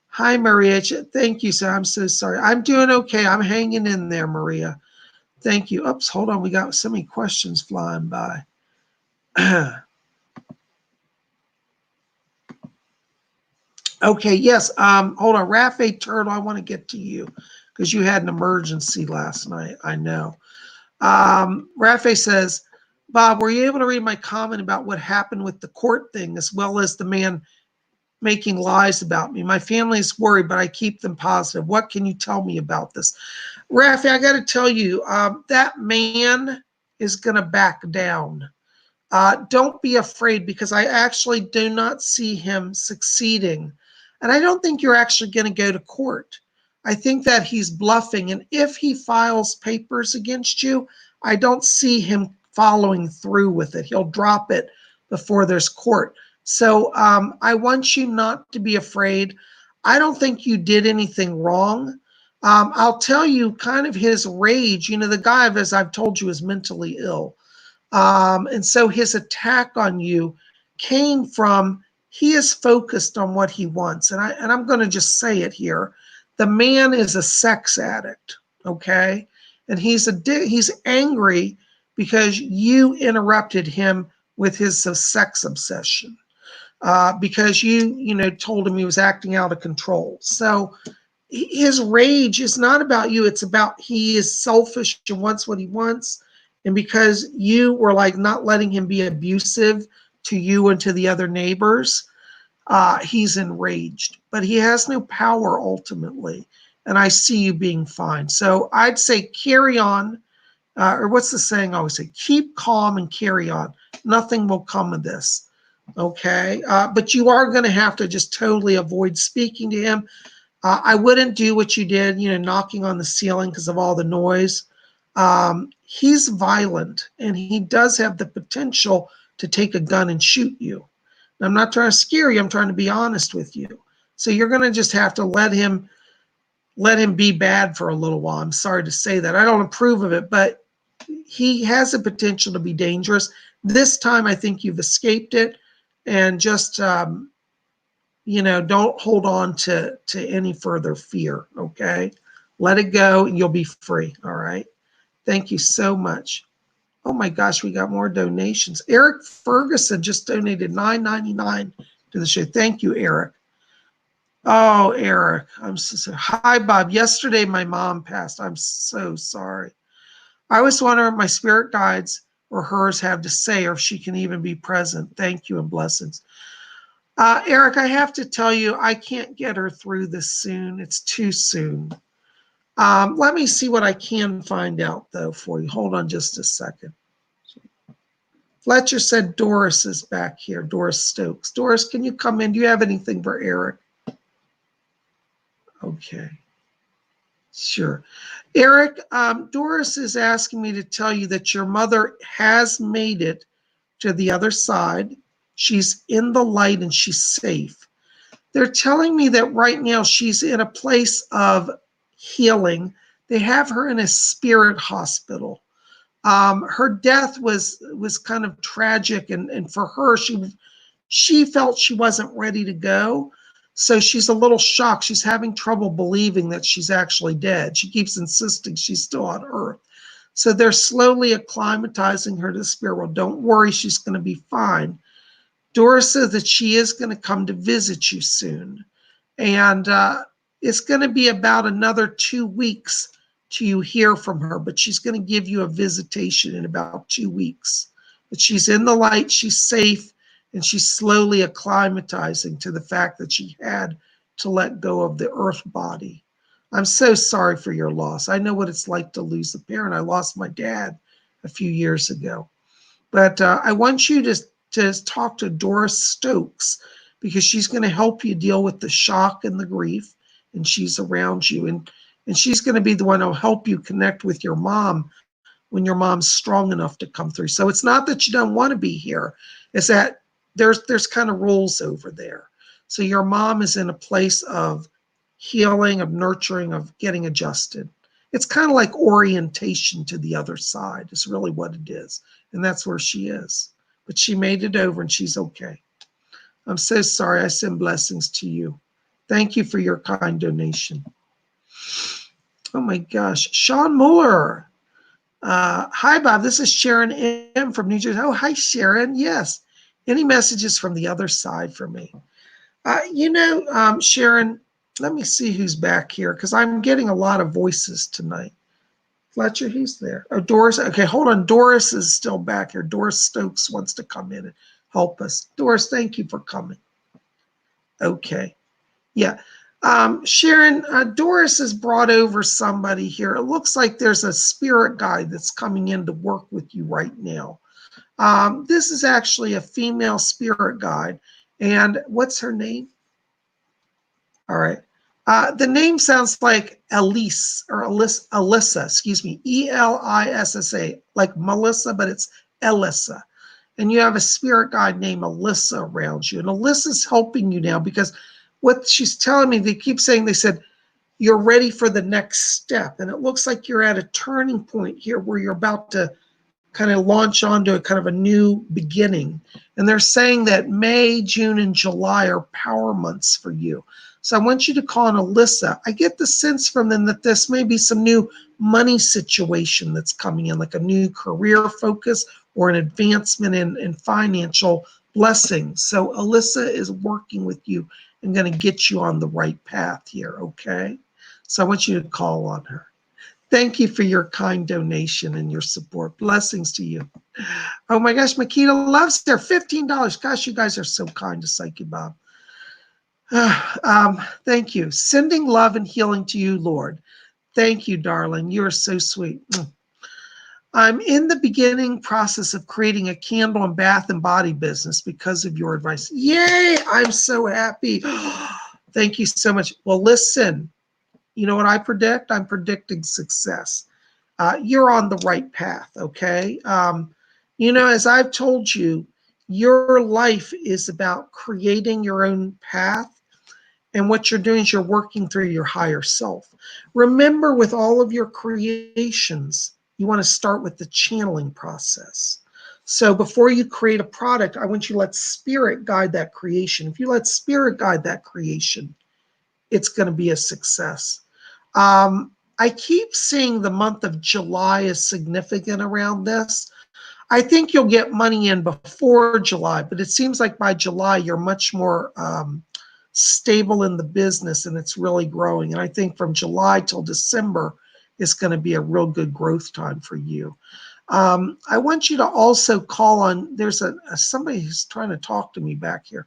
Hi, Maria. Thank you, sir. I'm so sorry. I'm doing okay. I'm hanging in there, Maria. Thank you. Oops, hold on. We got so many questions flying by. Okay, yes. Hold on. Raphael Turtle, I want to get to you because you had an emergency last night. I know. Raphael says, Bob, were you able to read my comment about what happened with the court thing, as well as the man making lies about me? My family is worried, but I keep them positive. What can you tell me about this? Raphael, I got to tell you, that man is going to back down. Don't be afraid, because I actually do not see him succeeding. And I don't think you're actually going to go to court. I think that he's bluffing. And if he files papers against you, I don't see him following through with it. He'll drop it before there's court. So I want you not to be afraid. I don't think you did anything wrong. I'll tell you kind of his rage. You know, the guy, as I've told you, is mentally ill. And so his attack on you came from, he is focused on what he wants. And I'm going to just say it here. The man is a sex addict, okay? And he's angry because you interrupted him with his sex obsession, because you told him he was acting out of control. So his rage is not about you. It's about he is selfish and wants what he wants. And because you were like not letting him be abusive to you and to the other neighbors, he's enraged. But he has no power ultimately. And I see you being fine. So I'd say carry on. Or what's the saying I always say? Keep calm and carry on. Nothing will come of this. Okay? But you are going to have to just totally avoid speaking to him. I wouldn't do what you did, knocking on the ceiling because of all the noise. He's violent, and he does have the potential to take a gun and shoot you. And I'm not trying to scare you. I'm trying to be honest with you. So you're going to just have to let him be bad for a little while. I'm sorry to say that. I don't approve of it, but he has a potential to be dangerous. This time, I think you've escaped it, and just don't hold on to any further fear. Okay, let it go, and you'll be free. All right. Thank you so much. Oh my gosh, we got more donations. Eric Ferguson just donated $9.99 to the show. Thank you, Eric. Oh, Eric, I'm so sorry. Hi, Bob. Yesterday, my mom passed. I'm so sorry. I was wondering what my spirit guides or hers have to say, or if she can even be present. Thank you and blessings. Eric, I have to tell you, I can't get her through this soon. It's too soon. Let me see what I can find out, though, for you. Hold on just a second. Fletcher said Doris is back here, Doris Stokes. Doris, can you come in? Do you have anything for Eric? Okay, sure. Eric, Doris is asking me to tell you that your mother has made it to the other side. She's in the light and she's safe. They're telling me that right now she's in a place of healing. They have her in a spirit hospital. Her death was kind of tragic, and for her, she felt she wasn't ready to go. So she's a little shocked. She's having trouble believing that she's actually dead. She keeps insisting she's still on Earth. So they're slowly acclimatizing her to the spirit world. Don't worry, she's going to be fine. Doris says that she is going to come to visit you soon. And it's going to be about another 2 weeks till you hear from her, but she's going to give you a visitation in about 2 weeks. But she's in the light, she's safe, and she's slowly acclimatizing to the fact that she had to let go of the earth body. I'm so sorry for your loss. I know what it's like to lose a parent. I lost my dad a few years ago. But I want you to talk to Doris Stokes, because she's going to help you deal with the shock and the grief, and she's around you. And she's going to be the one who'll help you connect with your mom when your mom's strong enough to come through. So it's not that you don't want to be here. It's that there's kind of rules over there. So your mom is in a place of healing, of nurturing, of getting adjusted. It's kind of like orientation to the other side is really what it is. And that's where she is. But she made it over and she's okay. I'm so sorry. I send blessings to you. Thank you for your kind donation. Oh my gosh. Sean Muller. Hi, Bob. This is Sharon M. from New Jersey. Oh, hi, Sharon. Yes. Any messages from the other side for me? Sharon, let me see who's back here, because I'm getting a lot of voices tonight. Fletcher, he's there. Oh, Doris. Okay, hold on. Doris is still back here. Doris Stokes wants to come in and help us. Doris, thank you for coming. Okay. Yeah. Sharon, Doris has brought over somebody here. It looks like there's a spirit guide that's coming in to work with you right now. This is actually a female spirit guide. And what's her name? All right. The name sounds like Elise or Alyssa, excuse me, Elissa, like Melissa, but it's Elissa. And you have a spirit guide named Alyssa around you. And Alyssa's helping you now, because what she's telling me, they said, you're ready for the next step. And it looks like you're at a turning point here where you're about to kind of launch onto a kind of a new beginning. And they're saying that May, June, and July are power months for you. So I want you to call on Alyssa. I get the sense from them that this may be some new money situation that's coming in, like a new career focus or an advancement in financial blessings. So Alyssa is working with you and going to get you on the right path here, okay? So I want you to call on her. Thank you for your kind donation and your support. Blessings to you. Oh my gosh, Makita loves there. $15. Gosh, you guys are so kind to Psychic Bob. Thank you. Sending love and healing to you, Lord. Thank you, darling. You are so sweet. I'm in the beginning process of creating a candle and bath and body business because of your advice. Yay! I'm so happy. Thank you so much. Well, listen, you know what I predict? I'm predicting success. You're on the right path, okay? As I've told you, your life is about creating your own path. And what you're doing is you're working through your higher self. Remember, with all of your creations, you want to start with the channeling process. So before you create a product, I want you to let spirit guide that creation. If you let spirit guide that creation, it's going to be a success. I keep seeing the month of July is significant around this. I think you'll get money in before July, but it seems like by July, you're much more stable in the business and it's really growing. And I think from July till December is going to be a real good growth time for you. I want you to also call on, there's somebody who's trying to talk to me back here.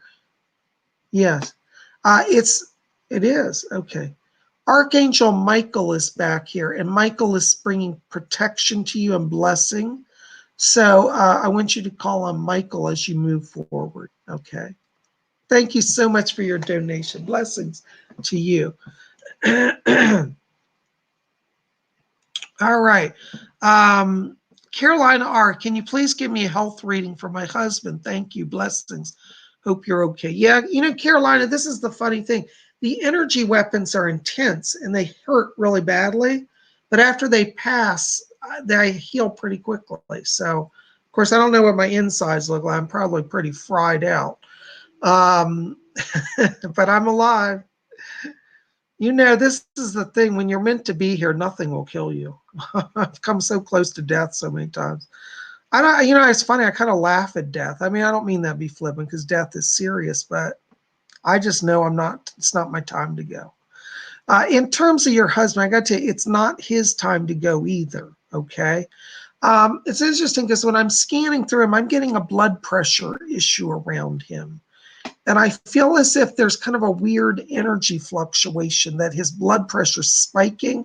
Yes, it is, okay. Archangel Michael is back here, and Michael is bringing protection to you and blessing. So I want you to call on Michael as you move forward, okay? Thank you so much for your donation. Blessings to you. All right. Carolina R., can you please give me a health reading for my husband? Thank you. Blessings. Hope you're okay. Yeah, you know, Carolina, this is the funny thing. The energy weapons are intense and they hurt really badly, but after they pass, they heal pretty quickly. So, of course, I don't know what my insides look like. I'm probably pretty fried out. But I'm alive. You know, this is the thing. When you're meant to be here, nothing will kill you. I've come so close to death so many times. I don't, you know, it's funny. I kind of laugh at death. I mean, I don't mean that to be flippant because death is serious, but I just know it's not my time to go. In terms of your husband, I got to tell you, it's not his time to go either, okay? It's interesting because when I'm scanning through him, I'm getting a blood pressure issue around him. And I feel as if there's kind of a weird energy fluctuation that his blood pressure's spiking.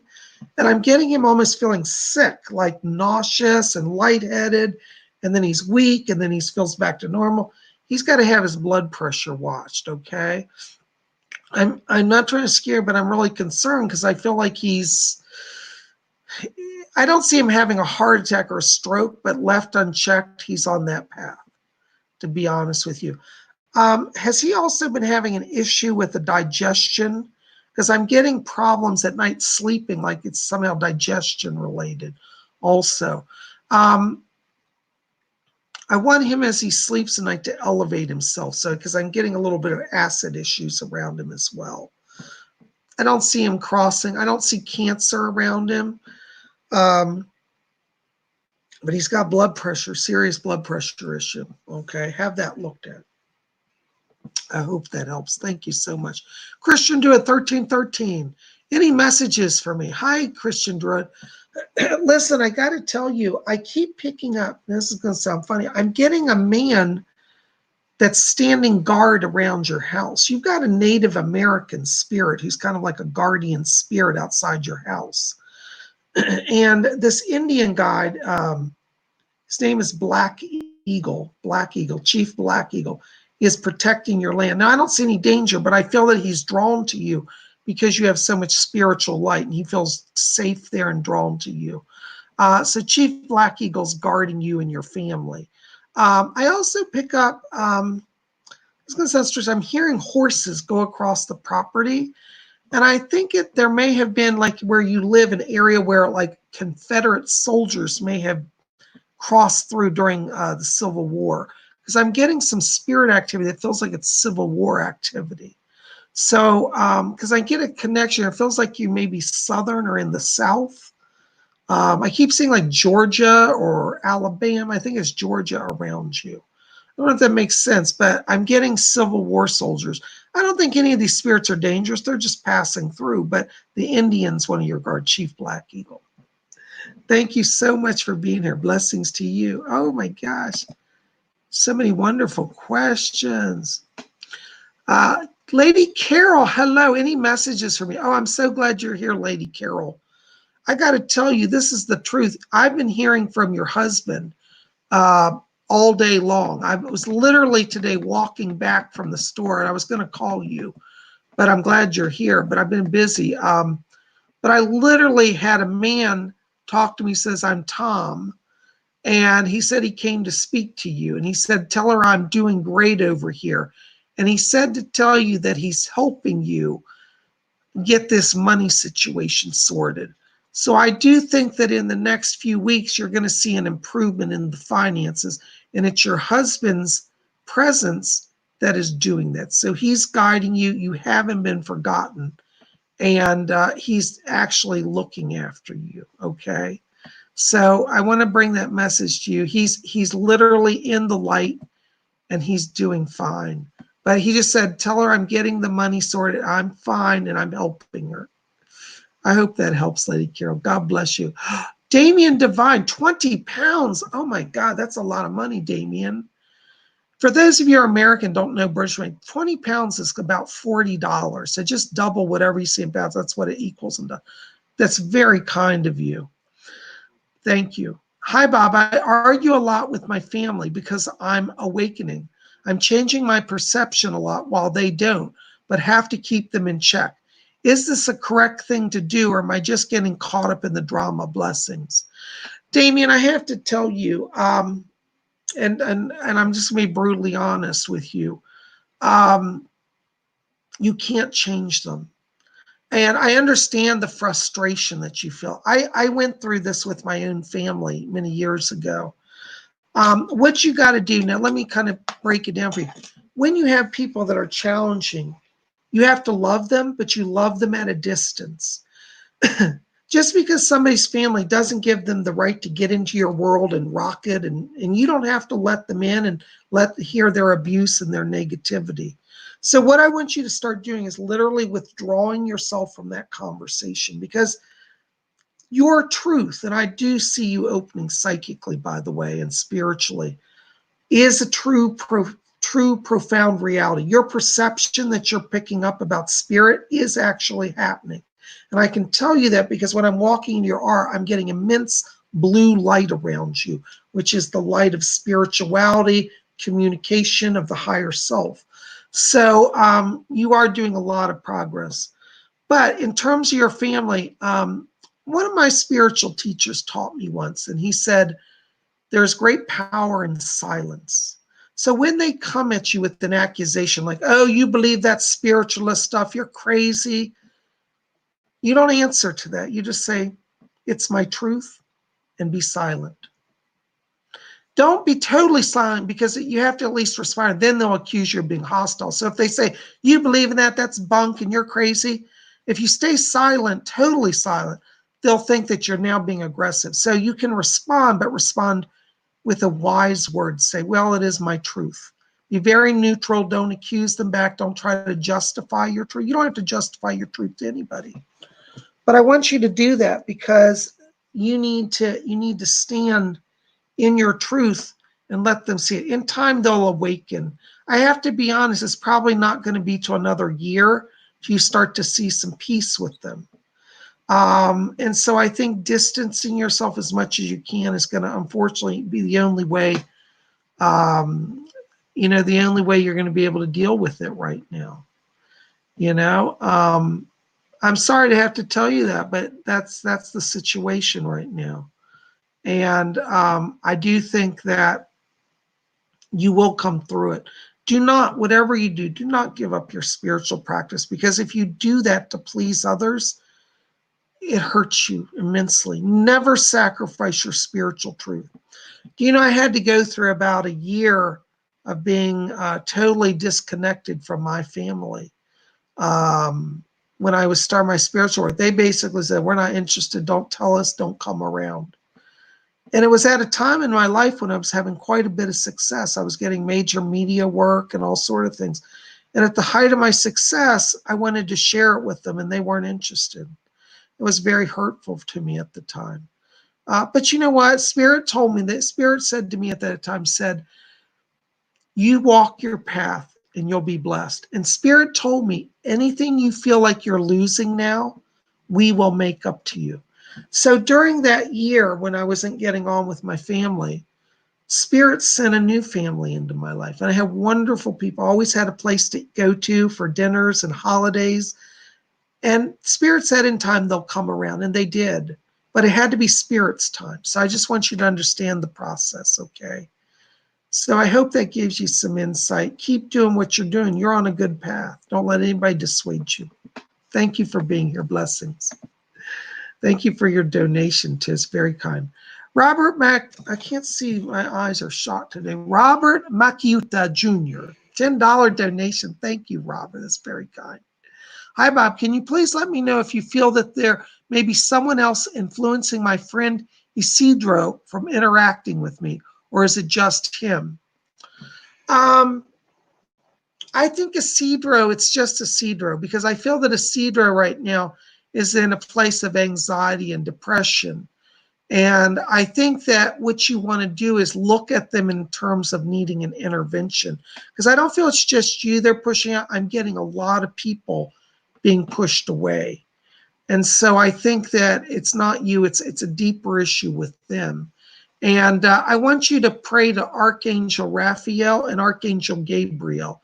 And I'm getting him almost feeling sick, like nauseous and lightheaded. And then he's weak and then he feels back to normal. He's got to have his blood pressure watched, okay? I'm not trying to scare, but I'm really concerned because I feel like I don't see him having a heart attack or a stroke, but left unchecked, he's on that path, to be honest with you. Has he also been having an issue with the digestion? Because I'm getting problems at night sleeping, like it's somehow digestion related also. I want him as he sleeps at night to elevate himself. So, because I'm getting a little bit of acid issues around him as well. I don't see him crossing. I don't see cancer around him. But he's got blood pressure, serious blood pressure issue. Okay, have that looked at. I hope that helps. Thank you so much. Christian Druid 1313. Any messages for me? Hi, Christian Druid. Listen, I got to tell you, I keep picking up, this is going to sound funny, I'm getting a man that's standing guard around your house. You've got a Native American spirit who's kind of like a guardian spirit outside your house. And this Indian guide, his name is Black Eagle, Chief Black Eagle, is protecting your land. Now, I don't see any danger, but I feel that he's drawn to you because you have so much spiritual light, and he feels safe there and drawn to you. So Chief Black Eagle's guarding you and your family. I also pick up, it's going to sound strange, I'm hearing horses go across the property. And I think there may have been, like where you live, an area where like Confederate soldiers may have crossed through during the Civil War. Because I'm getting some spirit activity that feels like it's Civil War activity. So, because I get a connection, it feels like you may be Southern or in the South. I keep seeing like Georgia or Alabama. I think it's Georgia around you. I don't know if that makes sense, but I'm getting Civil War soldiers. I don't think any of these spirits are dangerous. They're just passing through. But the Indian's one of your guard, Chief Black Eagle. Thank you so much for being here. Blessings to you. Oh my gosh. So many wonderful questions. Lady Carol, hello. Any messages for me? Oh, I'm so glad you're here, Lady Carol. I got to tell you, this is the truth. I've been hearing from your husband all day long. I was literally today walking back from the store, and I was going to call you, but I'm glad you're here. But I've been busy. But I literally had a man talk to me, says, I'm Tom. And he said he came to speak to you. And he said, tell her I'm doing great over here. And he said to tell you that he's helping you get this money situation sorted. So I do think that in the next few weeks, you're going to see an improvement in the finances. And it's your husband's presence that is doing that. So he's guiding you. You haven't been forgotten. And he's actually looking after you, okay? So I want to bring that message to you. He's literally in the light, and he's doing fine. But he just said, tell her I'm getting the money sorted. I'm fine, and I'm helping her. I hope that helps, Lady Carol. God bless you. Damien Divine, 20 pounds. Oh my God, that's a lot of money, Damien. For those of you who are American, don't know British money, 20 pounds is about $40. So just double whatever you see in pounds. That's what it equals. That's very kind of you. Thank you. Hi, Bob. I argue a lot with my family because I'm awakening. I'm changing my perception a lot while they don't, but have to keep them in check. Is this a correct thing to do, or am I just getting caught up in the drama? Blessings. Damien, I have to tell you, and I'm just going to be brutally honest with you. You can't change them. And I understand the frustration that you feel. I went through this with my own family many years ago. What you got to do now, let me kind of break it down for you. When you have people that are challenging, you have to love them, but you love them at a distance. Just because somebody's family doesn't give them the right to get into your world and rock it, and you don't have to let them in and hear their abuse and their negativity. So what I want you to start doing is literally withdrawing yourself from that conversation, because your truth, and I do see you opening psychically, by the way, and spiritually, is a true, profound reality. Your perception that you're picking up about spirit is actually happening. And I can tell you that because when I'm walking in your aura, I'm getting immense blue light around you, which is the light of spirituality, communication of the higher self. So you are doing a lot of progress. But in terms of your family, one of my spiritual teachers taught me once, and he said, there's great power in silence. So when they come at you with an accusation like, oh, you believe that spiritualist stuff, you're crazy, you don't answer to that. You just say, it's my truth, and be silent. Don't be totally silent, because you have to at least respond. Then they'll accuse you of being hostile. So if they say, you believe in that, that's bunk and you're crazy. If you stay silent, totally silent, they'll think that you're now being aggressive. So you can respond, but respond with a wise word. Say, well, it is my truth. Be very neutral. Don't accuse them back. Don't try to justify your truth. You don't have to justify your truth to anybody. But I want you to do that because you need to stand in your truth and let them see it. In time, they'll awaken. I have to be honest, it's probably not going to be till another year till you start to see some peace with them. And so I think distancing yourself as much as you can is going to unfortunately be the only way, the only way you're going to be able to deal with it right now. I'm sorry to have to tell you that, but that's the situation right now. And I do think that you will come through it. Do not, whatever you do not give up your spiritual practice, because if you do that to please others, it hurts you immensely. Never sacrifice your spiritual truth. Do you know I had to go through about a year of being totally disconnected from my family. When I was starting my spiritual work, they basically said, we're not interested, don't tell us, don't come around. And it was at a time in my life when I was having quite a bit of success. I was getting major media work and all sort of things. And at the height of my success, I wanted to share it with them, and they weren't interested. It was very hurtful to me at the time. But you know what? Spirit told me that. Spirit said to me at that time, said, you walk your path and you'll be blessed. And Spirit told me, anything you feel like you're losing now, we will make up to you. So during that year when I wasn't getting on with my family, Spirit sent a new family into my life. And I have wonderful people. I always had a place to go to for dinners and holidays. And Spirit said in time they'll come around, and they did. But it had to be Spirit's time. So I just want you to understand the process, okay? So I hope that gives you some insight. Keep doing what you're doing. You're on a good path. Don't let anybody dissuade you. Thank you for being here. Blessings. Thank you for your donation, too. It's very kind. Robert I can't see, my eyes are shot today. Robert Maciuta Jr., $10 donation. Thank you, Robert. That's very kind. Hi, Bob. Can you please let me know if you feel that there may be someone else influencing my friend Isidro from interacting with me, or is it just him? I think Isidro, it's just Isidro, because I feel that Isidro right now is in a place of anxiety and depression. And I think that what you want to do is look at them in terms of needing an intervention. Because I don't feel it's just you they're pushing out. I'm getting a lot of people being pushed away. And so I think that it's not you, it's a deeper issue with them. And I want you to pray to Archangel Raphael and Archangel Gabriel.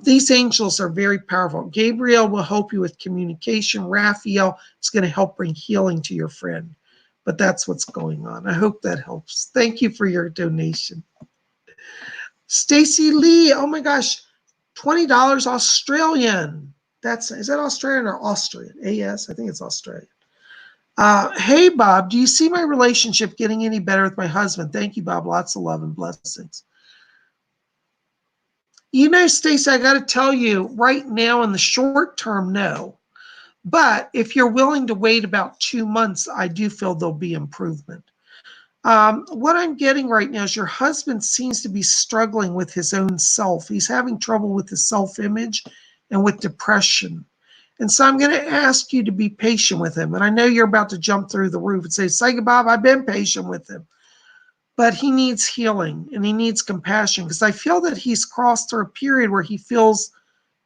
These angels are very powerful. Gabriel will help you with communication. Raphael is going to help bring healing to your friend. But that's what's going on. I hope that helps. Thank you for your donation. Stacy Lee, oh my gosh, $20 Australian. Is that Australian or Austrian? AS, I think it's Australian. Hey, Bob, do you see my relationship getting any better with my husband? Thank you, Bob. Lots of love and blessings. You know, Stacey, I got to tell you, right now in the short term, no. But if you're willing to wait about 2 months, I do feel there'll be improvement. What I'm getting right now is your husband seems to be struggling with his own self. He's having trouble with his self-image and with depression. And so I'm going to ask you to be patient with him. And I know you're about to jump through the roof and say, Psychic Bob, I've been patient with him. But he needs healing and he needs compassion, because I feel that he's crossed through a period where he feels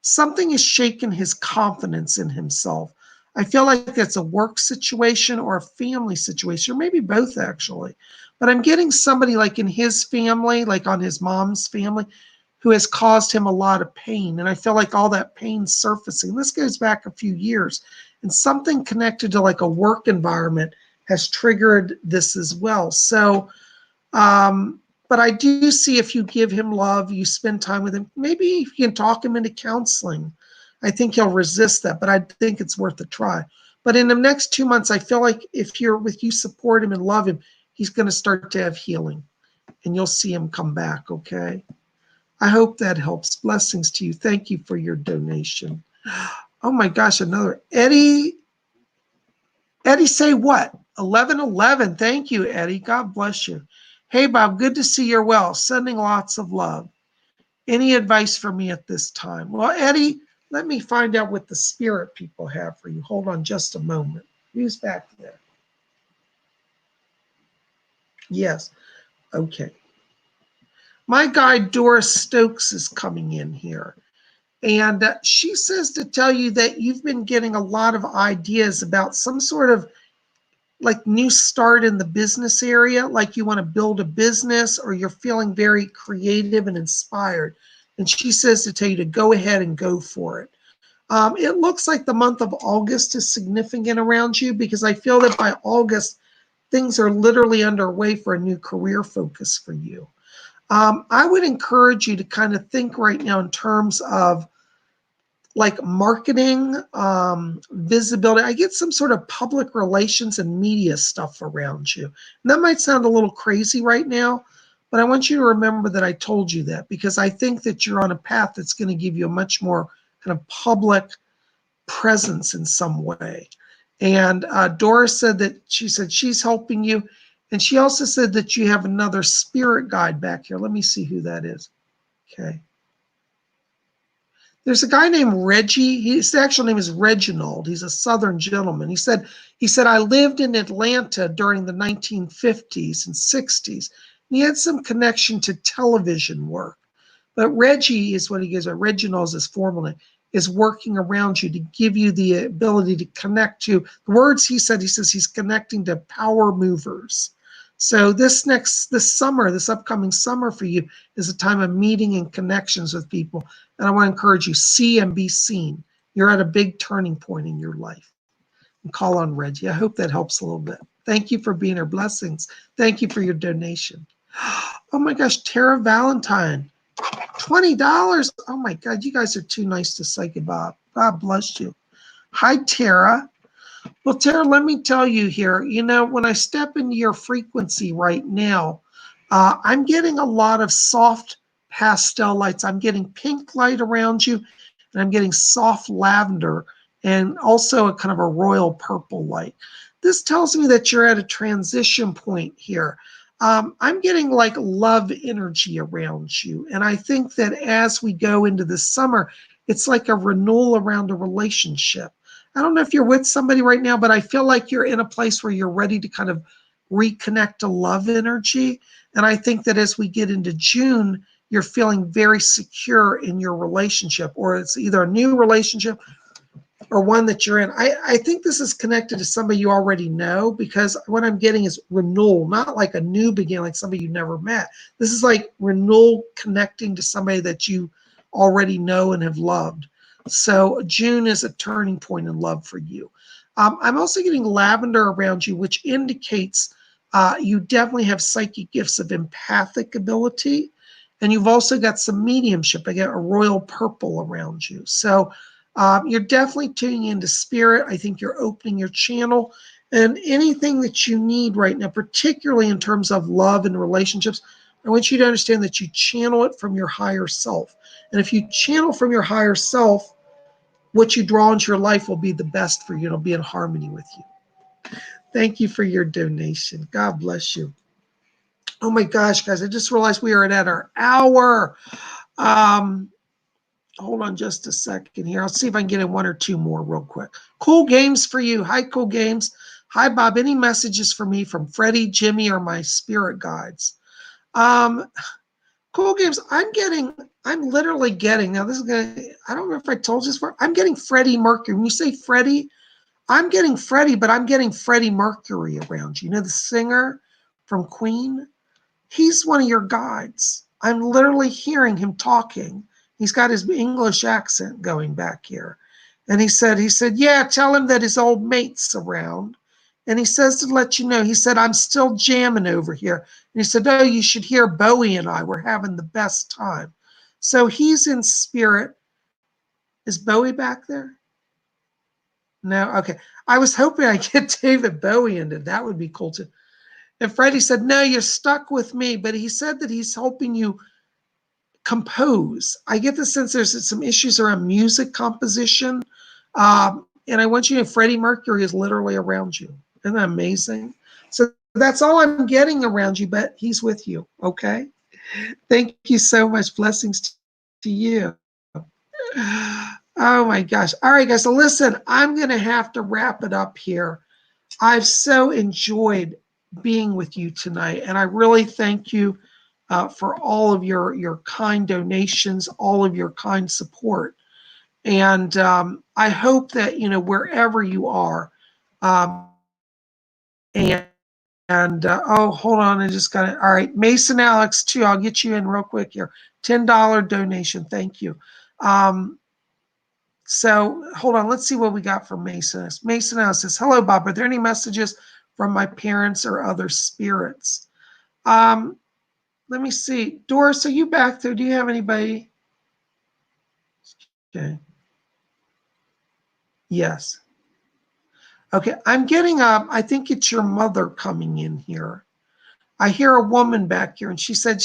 something has shaken his confidence in himself. I feel like it's a work situation or a family situation, or maybe both actually. But I'm getting somebody like in his family, like on his mom's family, who has caused him a lot of pain. And I feel like all that pain surfacing. This goes back a few years. And something connected to like a work environment has triggered this as well. So, but I do see if you give him love, you spend time with him, maybe you can talk him into counseling. I think he'll resist that, but I think it's worth a try. But in the next 2 months, I feel like if you support him and love him, he's going to start to have healing and you'll see him come back, okay? I hope that helps. Blessings to you. Thank you for your donation. Oh my gosh, another Eddie. Eddie, say what? 1111. Thank you, Eddie. God bless you. Hey, Bob, good to see you're well. Sending lots of love. Any advice for me at this time? Well, Eddie, let me find out what the spirit people have for you. Hold on just a moment. Who's back there? Yes. Okay. My guide, Doris Stokes, is coming in here. And she says to tell you that you've been getting a lot of ideas about some sort of like new start in the business area, like you want to build a business or you're feeling very creative and inspired. And she says to tell you to go ahead and go for it. It looks like the month of August is significant around you, because I feel that by August, things are literally underway for a new career focus for you. I would encourage you to kind of think right now in terms of like marketing, visibility. I get some sort of public relations and media stuff around you. And that might sound a little crazy right now, but I want you to remember that I told you that, because I think that you're on a path that's going to give you a much more kind of public presence in some way. And Doris said that she's helping you. And she also said that you have another spirit guide back here. Let me see who that is. Okay. There's a guy named Reggie. His actual name is Reginald. He's a Southern gentleman. He said, I lived in Atlanta during the 1950s and 60s. And he had some connection to television work. But Reggie is what he gives. Reginald is his formal name, is working around you to give you the ability to connect to the words he says he's connecting to power movers. So this upcoming summer for you is a time of meeting and connections with people. And I want to encourage you, see and be seen. You're at a big turning point in your life. And call on Reggie. I hope that helps a little bit. Thank you for being our blessings. Thank you for your donation. Oh my gosh, Tara Valentine, $20. Oh my God, you guys are too nice to Psychic Bob. God bless you. Hi, Tara. Well, Tara, let me tell you here, when I step into your frequency right now, I'm getting a lot of soft pastel lights. I'm getting pink light around you, and I'm getting soft lavender, and also a kind of a royal purple light. This tells me that you're at a transition point here. I'm getting like love energy around you. And I think that as we go into the summer, it's like a renewal around a relationship. I don't know if you're with somebody right now, but I feel like you're in a place where you're ready to kind of reconnect to love energy. And I think that as we get into June, you're feeling very secure in your relationship, or it's either a new relationship or one that you're in. I think this is connected to somebody you already know, because what I'm getting is renewal, not like a new beginning, like somebody you never met. This is like renewal, connecting to somebody that you already know and have loved. So June is a turning point in love for you. I'm also getting lavender around you, which indicates you definitely have psychic gifts of empathic ability. And you've also got some mediumship. I get a royal purple around you. So you're definitely tuning into spirit. I think you're opening your channel, and anything that you need right now, particularly in terms of love and relationships, I want you to understand that you channel it from your higher self. And if you channel from your higher self, what you draw into your life will be the best for you. It'll be in harmony with you. Thank you for your donation. God bless you. Oh my gosh, guys, I just realized we are at our hour. Hold on just a second here. I'll see if I can get in one or two more real quick. Cool Games for you. Hi, Cool Games. Hi, Bob. Any messages for me from Freddie, Jimmy, or my spirit guides? Cool Games, I'm literally getting, now this is going to, I don't know if I told you this before, I'm getting Freddie Mercury. When you say Freddie, I'm getting Freddie, but I'm getting Freddie Mercury around you. You know, the singer from Queen? He's one of your guides. I'm literally hearing him talking. He's got his English accent going back here. And he said, yeah, tell him that his old mate's around. And he says to let you know, he said, I'm still jamming over here. And he said, oh, you should hear Bowie and I. We're having the best time. So he's in spirit. Is Bowie back there? No? Okay. I was hoping I'd get David Bowie into it. That would be cool too. And Freddie said, no, you're stuck with me. But he said that he's helping you compose. I get the sense there's some issues around music composition. And I want you to know Freddie Mercury is literally around you. Isn't that amazing? So that's all I'm getting around you, but he's with you, okay? Thank you so much. Blessings to you. Oh my gosh. All right, guys. So listen, I'm going to have to wrap it up here. I've so enjoyed being with you tonight, and I really thank you for all of your kind donations, all of your kind support. And I hope that, you know, wherever you are, oh, hold on, I just got it. All right, Mason Alex too, I'll get you in real quick here. $10 donation, thank you. So hold on, let's see what we got from Mason. Mason Alex says, hello, Bob, are there any messages from my parents or other spirits? Let me see. Doris, are you back there? Do you have anybody? Okay. Yes. Okay, I'm getting I think it's your mother coming in here. I hear a woman back here, and she said,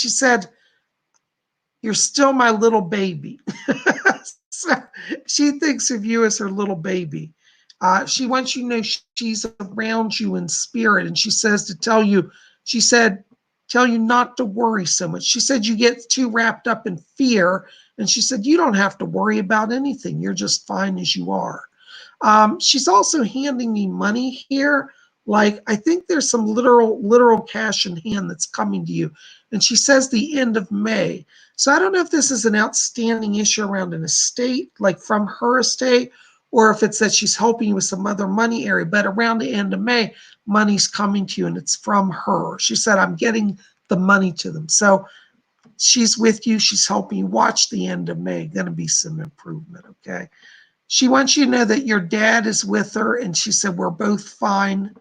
you're still my little baby. So she thinks of you as her little baby. She wants you to know she's around you in spirit, and she says to tell you, she said, tell you not to worry so much. She said you get too wrapped up in fear, and she said you don't have to worry about anything. You're just fine as you are. She's also handing me money here. Like, I think there's some literal cash in hand that's coming to you. And she says the end of May. So I don't know if this is an outstanding issue around an estate, like from her estate, or if it's that she's helping you with some other money area. But around the end of May, money's coming to you, and it's from her. She said, I'm getting the money to them. So she's with you. She's helping you. Watch the end of May. Going to be some improvement, okay? She wants you to know that your dad is with her, and she said, we're both fine.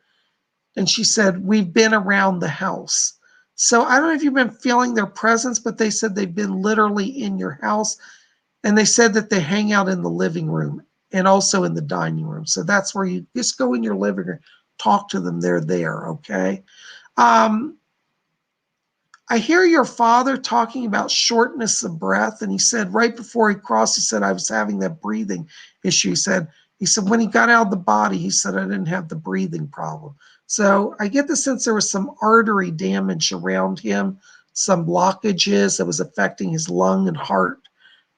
And she said, we've been around the house. So I don't know if you've been feeling their presence, but they said they've been literally in your house. And they said that they hang out in the living room and also in the dining room. So that's where you just go in your living room, talk to them. They're there, okay? I hear your father talking about shortness of breath. And he said right before he crossed, he said, I was having that breathing issue. He said, when he got out of the body, he said, I didn't have the breathing problem. So I get the sense there was some artery damage around him, some blockages that was affecting his lung and heart.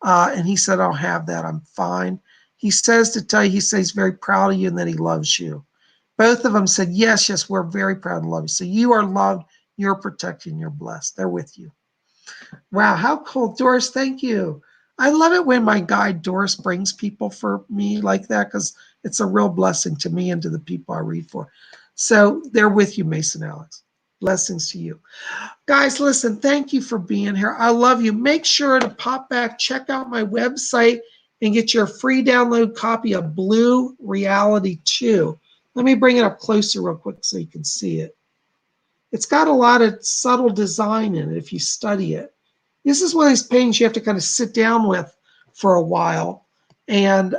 And he said, I'll have that. I'm fine. He says to tell you, he says he's very proud of you and that he loves you. Both of them said, yes, yes, we're very proud and love you. So you are loved, you're protected, and you're blessed. They're with you. Wow, how cool. Doris, thank you. I love it when my guide Doris brings people for me like that because it's a real blessing to me and to the people I read for. So they're with you, Mason Alex. Blessings to you. Guys, listen, thank you for being here. I love you. Make sure to pop back, check out my website, and get your free download copy of Blue Reality 2. Let me bring it up closer real quick so you can see it. It's got a lot of subtle design in it if you study it. This is one of these paintings you have to kind of sit down with for a while, and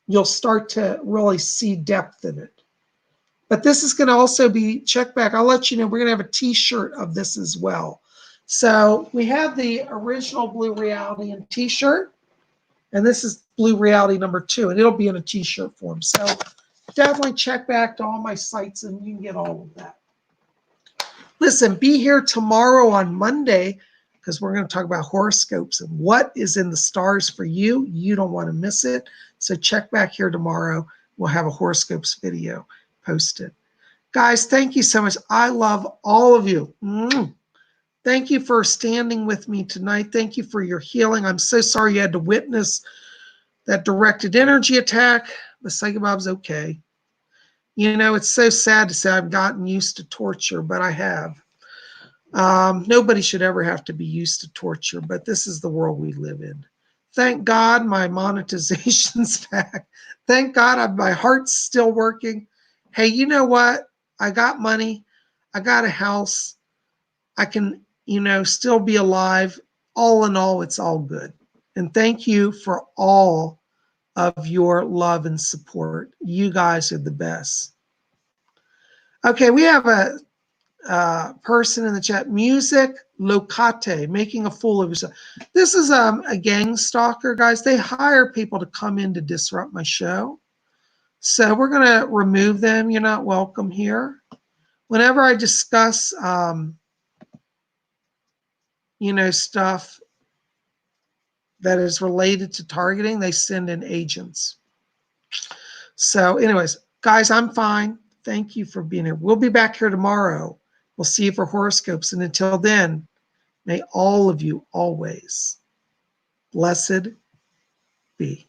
you'll start to really see depth in it. But this is going to also be, check back, I'll let you know, we're going to have a t-shirt of this as well. So we have the original Blue Reality in t-shirt, and this is Blue Reality number 2, and it'll be in a t-shirt form. So definitely check back to all my sites and you can get all of that. Listen, be here tomorrow on Monday because we're going to talk about horoscopes and what is in the stars for you. You don't want to miss it. So check back here tomorrow. We'll have a horoscopes video posted. Guys, thank you so much. I love all of you. Thank you for standing with me tonight. Thank you for your healing. I'm so sorry you had to witness that directed energy attack. The PsychicBob's okay. You know, it's so sad to say I've gotten used to torture, but I have. Nobody should ever have to be used to torture, but this is the world we live in. Thank God my monetization's back. Thank God my heart's still working. Hey, you know what? I got money. I got a house. I can, still be alive. All in all, it's all good. And thank you for all of your love and support. You guys are the best. Okay, we have a person in the chat. Music locate, making a fool of yourself. This is a gang stalker, guys. They hire people to come in to disrupt my show. So we're going to remove them. You're not welcome here. Whenever I discuss, stuff that is related to targeting, they send in agents. So anyways, guys, I'm fine. Thank you for being here. We'll be back here tomorrow. We'll see you for horoscopes. And until then, may all of you always blessed be.